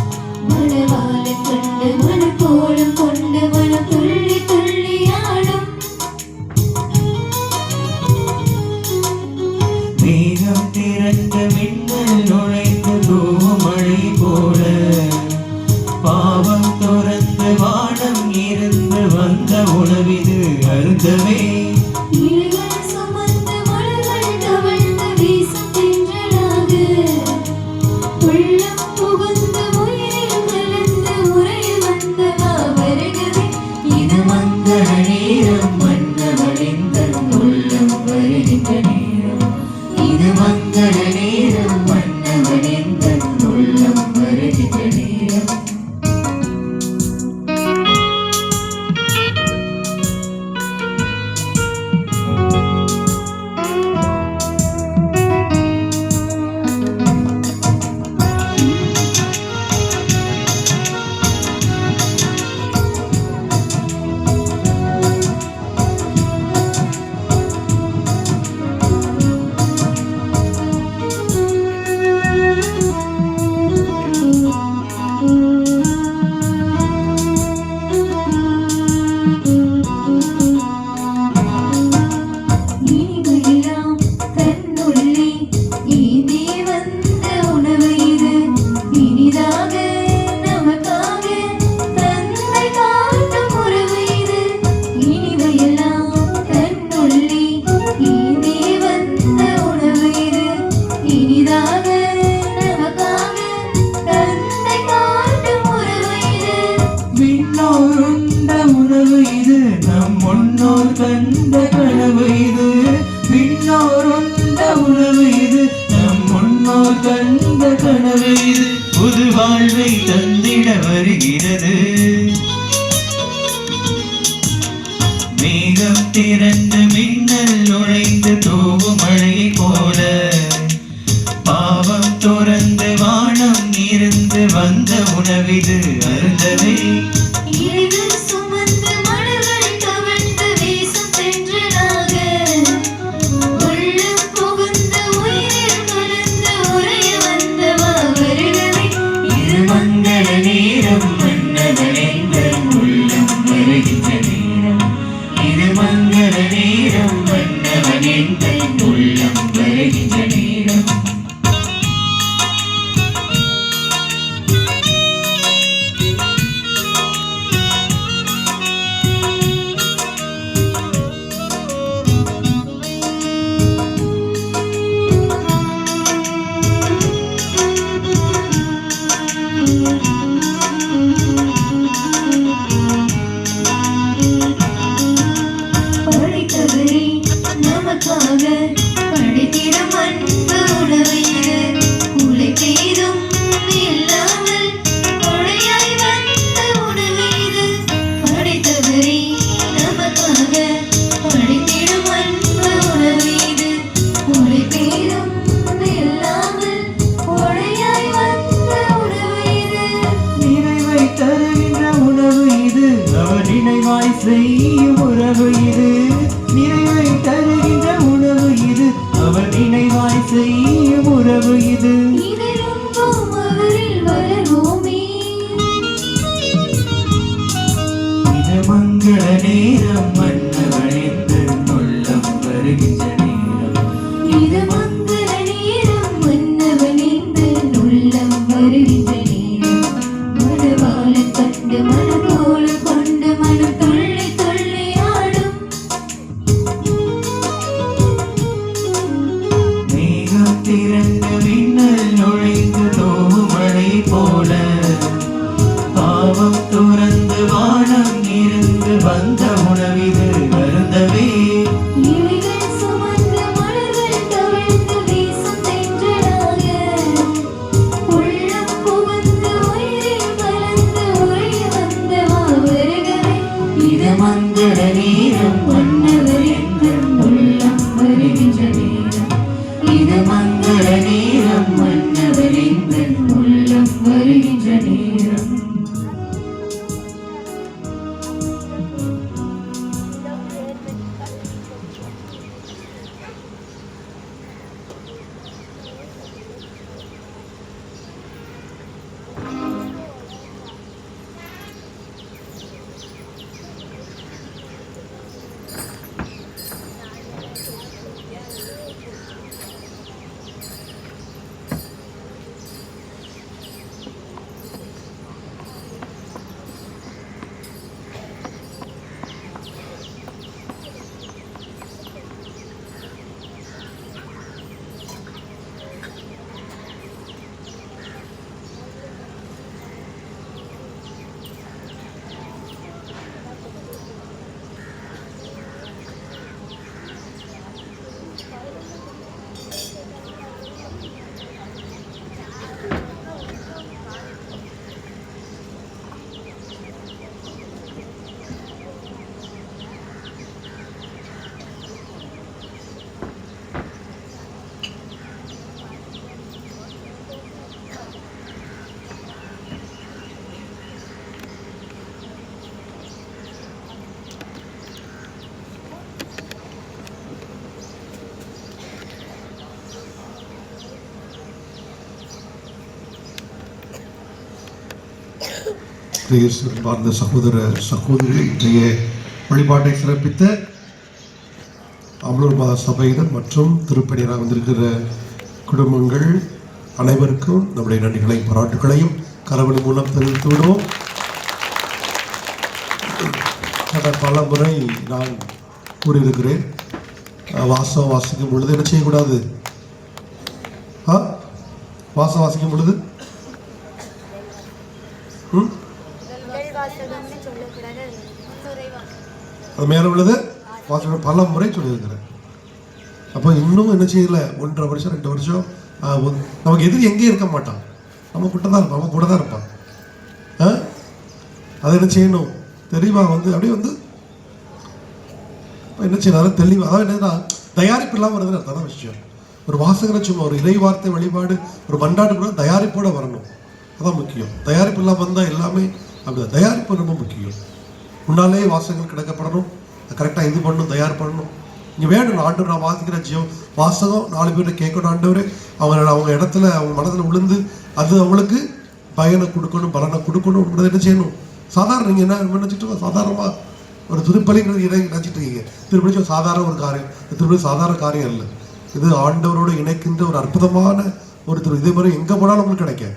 B: மணவாளன் கண்டு மணக்கோலம் கொண்டு மனம் துள்ளி துள்ளி ஆடும்.
F: மேகம் திறந்த மின்னல் நுழைந்து தூமழை போல, பாவம் துறந்து வானம் இருந்து வந்த உணவிது அருந்தவே.
B: இளைஞர் சுமந்த
F: உணவை தந்திட வருகிறது. மேகம் திறந்து மின்னல் நுழைந்து தூவும் மழையை போல பாவம் துறந்து வானம் இருந்து வந்த உணவிது அருந்தவே.
B: சுமந்து மலர்கள் கவர்ந்து வீசும் தென்றலாக உள்ளம் புகுந்த உயிரில் கலந்து உறைய வந்த வருடமே.
F: இது மங்கள நேரம் மன்னவனெங்கள் உள்ளம் வருகின்ற நேரம். இது மங்கள நேரம் மன்னவனெங்கள் உள்ளம் வருகின்ற நேரம்.
B: படைத்தவரே நமக்காக படைத்திடும் அன்பு உணவு இது. உலை பெய்தும் இல்லாமல் கொடையாய் வந்த உணவு இது. படைத்தவரே நமக்காக படைத்திடும் அன்பு உணவு இது. உலை பெய்தும் இல்லாமல் கொடையாய் வந்த உணவு இது.
F: நிறைவை தருகின்ற உணவு இது. அவர் நினைவாய் செய்யும் உறவு இது. நிறைவை தருகின்ற உணவு இது. அவர் நினைவாய் செய்யும் உறவு இது.
B: இதை உண்போம் அவரில் வளர்வோமே.
F: இது மங்கள நேரம் மன்னவனெங்கள் உள்ளம் வருகின்ற நேரம்.
B: இது மங்கள நேரம் மன்னவனெங்கள் உள்ளம் வருகின்ற நேரம். மணவாளன் கண்டு மனக்கோலம் கொண்டு மனம் துள்ளி துள்ளி ஆடும்.
F: மேகம் திறந்த மின்னல் நுழைந்து தூவும் மழை போல பாவம் துறந்து வானம் இருந்து வந்த உணவிது வருந்தவே.
B: இலைகள் சுமந்து மலர்கள் கவிழ்ந்து வீசும் தென்றலாக உள்ளம் புகுந்து உயிரில் கலந்து உறைய வந்த வருகவே.
F: இது மங்கள நேரம் மன்னவனெங்கள் உள்ளம் வருகின்ற நேரம். இது மங்கள நேரம் மன்னவனெங்கள் உள்ளம் வருகின்ற நேரம்.
C: பார்ந்த சகோதர சகோதரிகள், இன்றைய வழிபாட்டை சிறப்பித்த அமலூர் மாத சபையினர் மற்றும் திருப்பணியாக வந்திருக்கிற குடும்பங்கள் அனைவருக்கும் நம்முடைய நன்றிகளையும் பாராட்டுகளையும் கரவணி மூலம் தெரிவித்து விடுவோம். பல முறை நான் கூறியிருக்கிறேன், வாசம் வாசிக்கும் பொழுது என்ன செய்யக்கூடாது? வாசம் வாசிக்கும் பொழுது அது மேலே உள்ளது வாசகம் பல முறை சொல்லியிருக்கிறேன். அப்போ இன்னும் என்ன செய்யல, 1.5 வருஷம் 2 வருஷம் நமக்கு எதிரி எங்கேயும் இருக்க மாட்டான், நம்ம கிட்ட தான் இருப்பான், நம்ம கூட தான் இருப்பான். அதை என்ன செய்யணும் தெளிவாக அப்படியே என்ன செய்யணும் தெளிவாக. அதாவது என்னன்னா தயாரிப்பு இல்லாமல் வருதுன்னு அர்த்தம் விஷயம். ஒரு வாசகரை சும்மா ஒரு இறை வார்த்தை வழிபாடு ஒரு மண்டாட்டு கூட தயாரிப்போட வரணும். அதான் முக்கியம். தயாரிப்பு இல்லாமல் வந்தால் எல்லாமே அப்படிதான். தயாரிப்பு ரொம்ப முக்கியம். முன்னாலே வாசகங்கள் கிடைக்கப்படணும், கரெக்டாக இது பண்ணணும், தயார் பண்ணணும். இங்கே வேணும் ஆண்டவர் நான் வாசிக்கிற வாசகம் 4 பேர்கிட்ட கேட்கணும். ஆண்டவர் அவங்க இடத்துல அவங்க மனதில் விழுந்து அது அவங்களுக்கு பயனை கொடுக்கணும், பலனை கொடுக்கணும். என்ன செய்யணும்? சாதாரண நீங்கள் என்ன நினச்சிட்டு சாதாரணமாக ஒரு திருப்பலிங்கிறது நினச்சிட்டு இருக்கீங்க. திருப்பலி சாதாரண ஒரு காரியம். திருப்பலி சாதாரண காரியம் இல்லை. இது ஆண்டவரோடு இணைக்கின்ற ஒரு அற்புதமான ஒரு இதே மாதிரி எங்கே போனாலும் உங்களுக்கு கிடைக்கும்.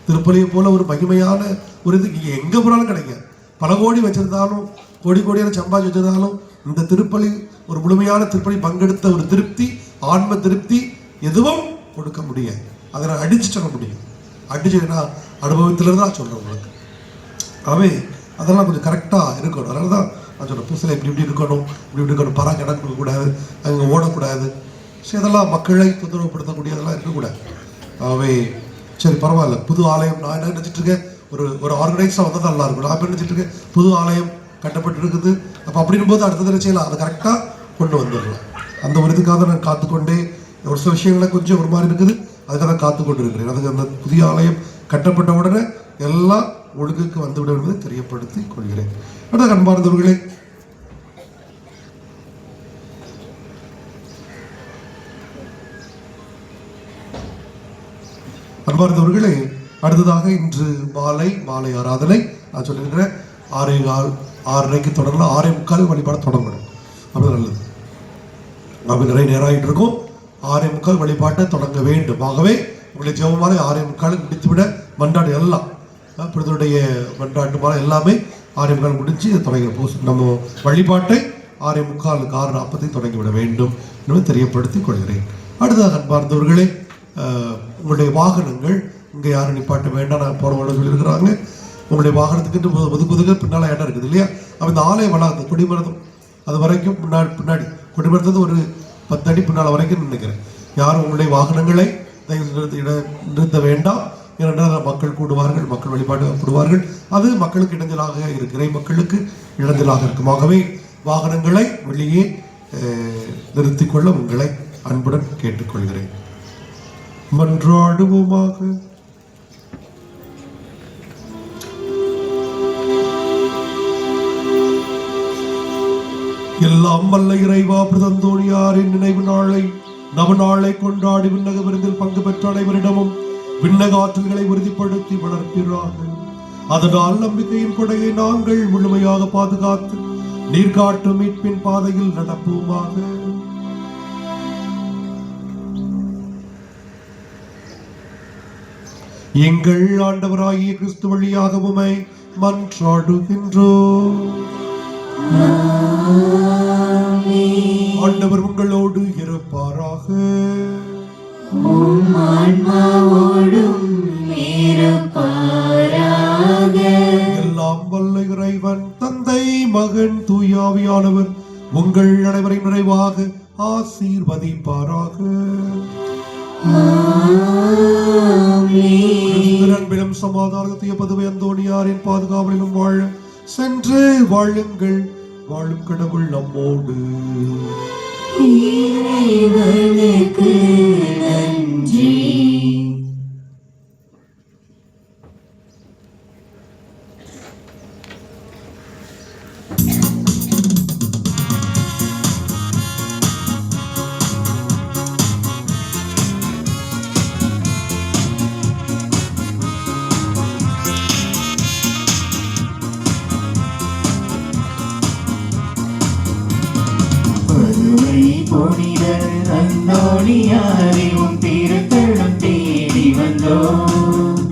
C: திருப்பலியை போல ஒரு மகிமையான ஒரு இது இங்கே எங்கே போனாலும் கிடைக்கும். பல கோடி வச்சிருந்தாலும் கோடியான சம்பாதிச்சு வச்சிருந்தாலும் இந்த திருப்பலி ஒரு முழுமையான திருப்பலி பங்கெடுத்த ஒரு திருப்தி, ஆன்ம திருப்தி எதுவும் கொடுக்க முடியாது. அதை நான் அடிச்சு சொல்ல முடியும். அடிச்சுன்னா அனுபவத்திலிருந்து தான் சொல்கிறேன் உங்களுக்கு. ஆகவே அதெல்லாம் கொஞ்சம் கரெக்டாக இருக்கணும். அதனால தான் நான் சொல்கிறேன் பூசலை இப்படி இருக்கணும், இப்படி இருக்கணும், பரா கிடக்க கொடுக்கக்கூடாது, அங்கே ஓடக்கூடாது. சரி, இதெல்லாம் மக்களை தொந்தரவுப்படுத்தக்கூடியதெல்லாம் இருக்கக்கூடாது. ஆகவே சரி பரவாயில்ல. புது ஆலயம் நான் என்ன நினச்சிட்டு இருக்கேன், ஒரு ஆர்கனைஸாக வந்தால் நல்லா இருக்கும். நான் நினச்சிட்டு இருக்கேன் புது ஆலயம் கட்டப்பட்டு இருக்குது. அப்போ அப்படின்னும் போது அடுத்தது என்ன செய்யலாம், அதை கரெக்டாக கொண்டு வந்துடலாம். அந்த ஒரு இதுக்காக நான் காத்துக்கொண்டே ஒரு சில விஷயங்களை கொஞ்சம் ஒரு மாதிரி இருக்குது, அதுக்காக தான் காத்து கொண்டு இருக்கிறேன். அதுக்கு அந்த புதிய ஆலயம் கட்டப்பட்ட உடனே எல்லாம் ஒழுங்குக்கு வந்துவிடும் என்பதை தெரியப்படுத்தி கொள்கிறேன். அடுத்த அன்பார்ந்தவர்களே, அன்பார்ந்தவர்களே, அடுத்ததாக இன்று மாலை ஆராதனை நான் சொல்லுகிறேன் 6:15 தொடங்கலாம். 6:45 வழிபாடு தொடங்கணும். அப்படி நல்லது. நம்ம நிறைய நேரம் ஆகிட்டு இருக்கோம். 6:45 வழிபாட்டை தொடங்க வேண்டும். ஆகவே உங்களை ஜெபமாலை 6:45 முடித்துவிட மண்டாடு எல்லாம் புனிதருடைய மண்டாட்டு மாலை எல்லாமே 6:45 முடிஞ்சு தொடங்கி நம்ம வழிபாட்டை 6:45 6:40 தொடங்கிவிட வேண்டும் என்று தெரியப்படுத்திக் கொள்கிறேன். அடுத்ததாக அன்பார்ந்தவர்களே, உங்களுடைய வாகனங்கள் இங்கே யாரும் நிப்பாட்ட வேண்டாம், நான் போன சொல்லியிருக்கிறாங்க. உங்களுடைய வாகனத்துக்கு ஒதுக்குதுக்கு பின்னால் இடம் இருக்குது இல்லையா? அப்போ இந்த ஆலய வளாகத்தை கொடிமரதம் அது வரைக்கும் பின்னாடி கொடிமரத்தது ஒரு 10 அடி பின்னால் வரைக்கும் நினைக்கிறேன். யாரும் உங்களுடைய வாகனங்களை நிறுத்த வேண்டாம். ஏனென்றால் மக்கள் கூடுவார்கள், மக்கள் வழிபாடு கூடுவார்கள். அது மக்களுக்கு இடைஞ்சலாக இருக்கிற மக்களுக்கு இடைஞ்சலாக இருக்கும். ஆகவே வாகனங்களை வெளியே நிறுத்திக் கொள்ள உங்களை அன்புடன் கேட்டுக்கொள்கிறேன். மன்றாடுவோமாக. எல்லாம் வல்ல இறைவா, பிரதந்தோணியாரின் நினைவு நாளை நவநாளை கொண்டாடி விண்ணக விருந்தில் பங்கு பெற்ற அனைவரிடமும் விண்ணக ஆற்றல்களை உறுதிப்படுத்தி வளர்க்கிறார்கள். அதனால் நம்பிக்கையின் கொடையை நாங்கள் முழுமையாக பாதுகாத்து நீர்காட்டும் மீட்பின் பாதையில் நடப்போமாக. எங்கள் ஆண்டவராகிய கிறிஸ்து வழியாக உம்மை மன்றாடுகின்றோம். ஆண்டவர் உங்களோடு இருப்பாராக. எல்லாம் வல்ல இறைவன் தந்தை, மகன், தூய ஆவியானவர் உங்கள் அனைவரையும் நிறைவாக ஆசீர்வதிப்பாராக. அன்பிலும் சமாதானத்தையும் பதுவை அந்தோணியாரின் பாதுகாவலிலும் வாழ சென்று வாழுங்கள். வாழும் கடவுள் நம்மோடு. நன்றி.
F: புனிதர் அந்தோணியாரையும் திருத்தலம் தேடி வந்தோம்.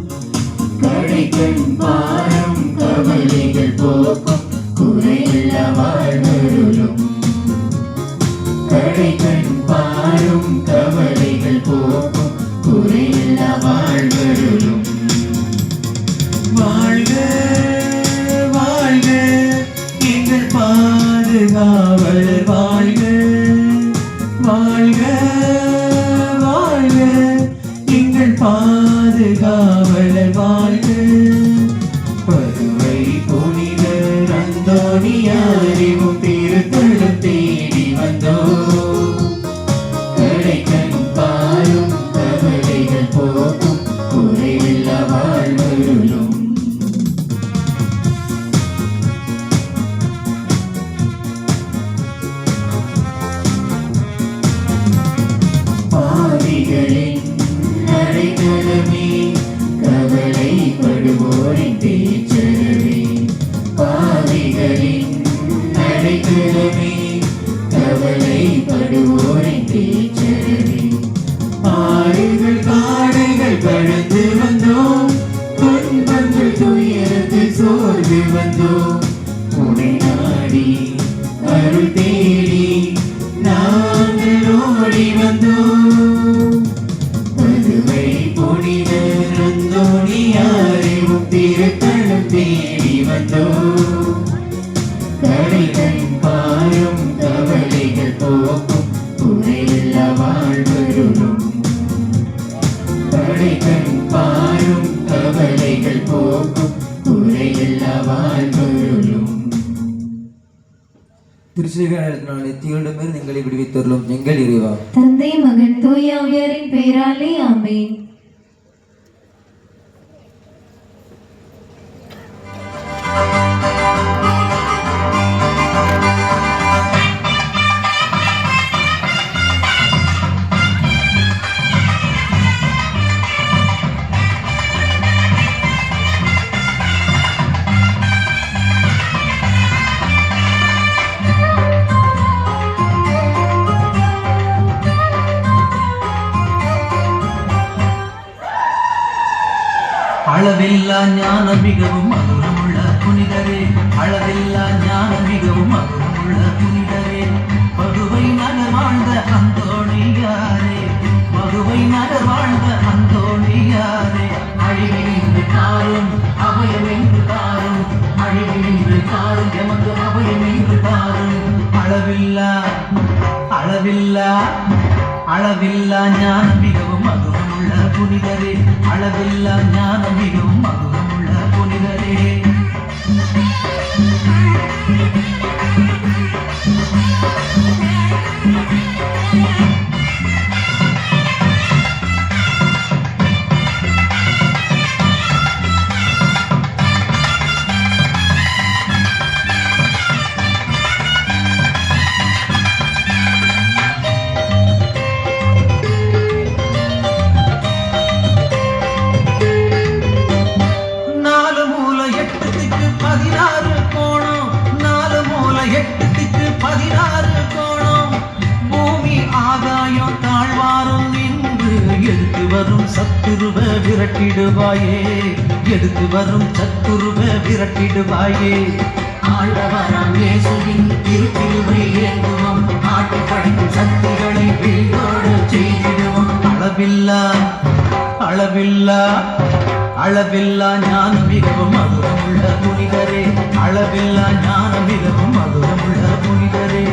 F: கடைக்கண் பாரம் கவலைகள் போக்கும் குறையில்ல வாழ்வருளும். கடைக்கண் பாரும் கவலைகள் போக்கும் குறையில்ல வாழ்வருளும். வாழ்க வாழ்க எங்கள் பாதுகாவலர் வாழ்க. வாழ்க வாழ்க எங்கள் பாதுகாவலர் வாழ்க. பதுவை புனி வாழ்வு வந்தோம் உனை நாடி அருள் தேடி நாங்கள் ஓடி வந்தோம் பதுவை புனிதர் அந்தோணியாரையும் திருத்தலம் தேடி வந்தோம் கடைகள் பாரும் கவலைகள் போக்கும் குறையில்லா வாழ்வருளும் கடைகள் பாரும் கவலைகள் போக்கும் குறையில்லா வாழ்வருளும்
I: திருச்சிகாரத்தினாலே தீயோடமிருந்து எங்களை விடுவித்தருளும் எங்கள் இறைவா.
B: தந்தை மகன் தூய ஆவியாரின் பெயராலே ஆமென்.
F: அளவில்லா ஞானம் மிகவும் மதுரமுள்ள புனிதரே அளவில்லா ஞானம் மிகவும் மதுரமுள்ள புனிதரே பதுவை நகர் வாழ்ந்த அந்தோணியாரே பதுவை நகர் வாழ்ந்த அந்தோணியாரே அழிவினின்று காரும் அபயமென்று காரும் அழிவினின்று காரும் எமக்கு அபயமென்று காரும் அளவில்லா அளவில்லா அளவில்லா ஞானம் மிகவும் மதுரமுள்ள புனிதரே அளவில்லா ஞானம் மிகவும் மதுரமுள்ள புனிதரே சத்துருவ விரட்டிடுவாயே எடுத்து வரும் சத்துருவ விரட்டிடுவாயே ஆண்டவராம் இயேசுவின் திருச்சிலுவை ஏந்துவோம் ஆட்டி படைக்கும் சக்திகளை வீழ்ந்தோடு செய்திடுவோம் அளவில்லா அளவில்லா அளவில்லா ஞானம் மிகவும் மதுரமுள்ள புனிதரே அளவில்லா ஞானம் மிகவும் மதுரமுள்ள புனிதரே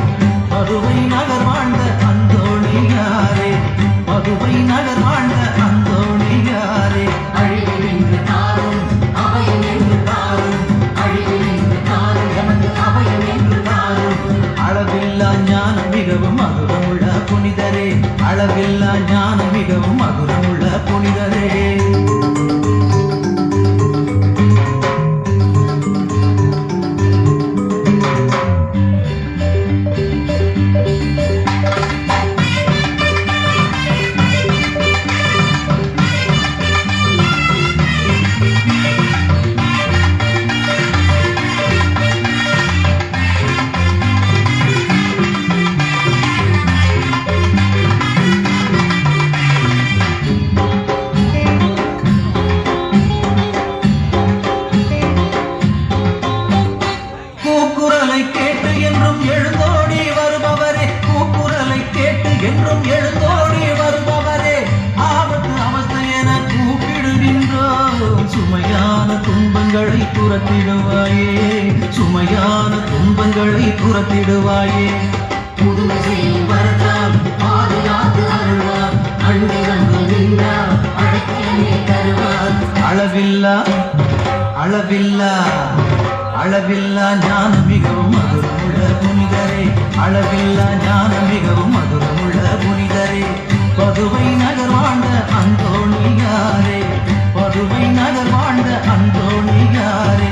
F: பதுவை நகர் வாழ்ந்த அந்தோணியாரே பதுவை நகர் வாழ்ந்த அந்தோணியாரே அழிவினின்று தாரும் அபயம் என்று தாரும் அழிவினின்று தாரும் எமக்கு அபயம் என்று தாரும் அளவில்லா ஞானம் மிகவும் மதுரமுள்ள புனிதரே அளவில்லா ஞானம் மிகவும் மதுரமுள்ள புனிதரே சுமையான துன்பங்களை புறத்திடுவாயே புதுமை செய்யும் வரத்தால் பாதுகாத்து அருள்வார் அன்பிறந்து நின்றார் அடக்கிலே தருவார் அளவில்லா அளவில்லா அளவில்லா ஞானம் மிகவும் மதுரமுள்ள புனிதரே அளவில்லா ஞானம் மிகவும் மதுரமுள்ள புனிதரே பதுவை நகர் வாழ்ந்த அந்தோணியாரே பதுவை நகர் வாழ்ந்த அந்தோணியாரே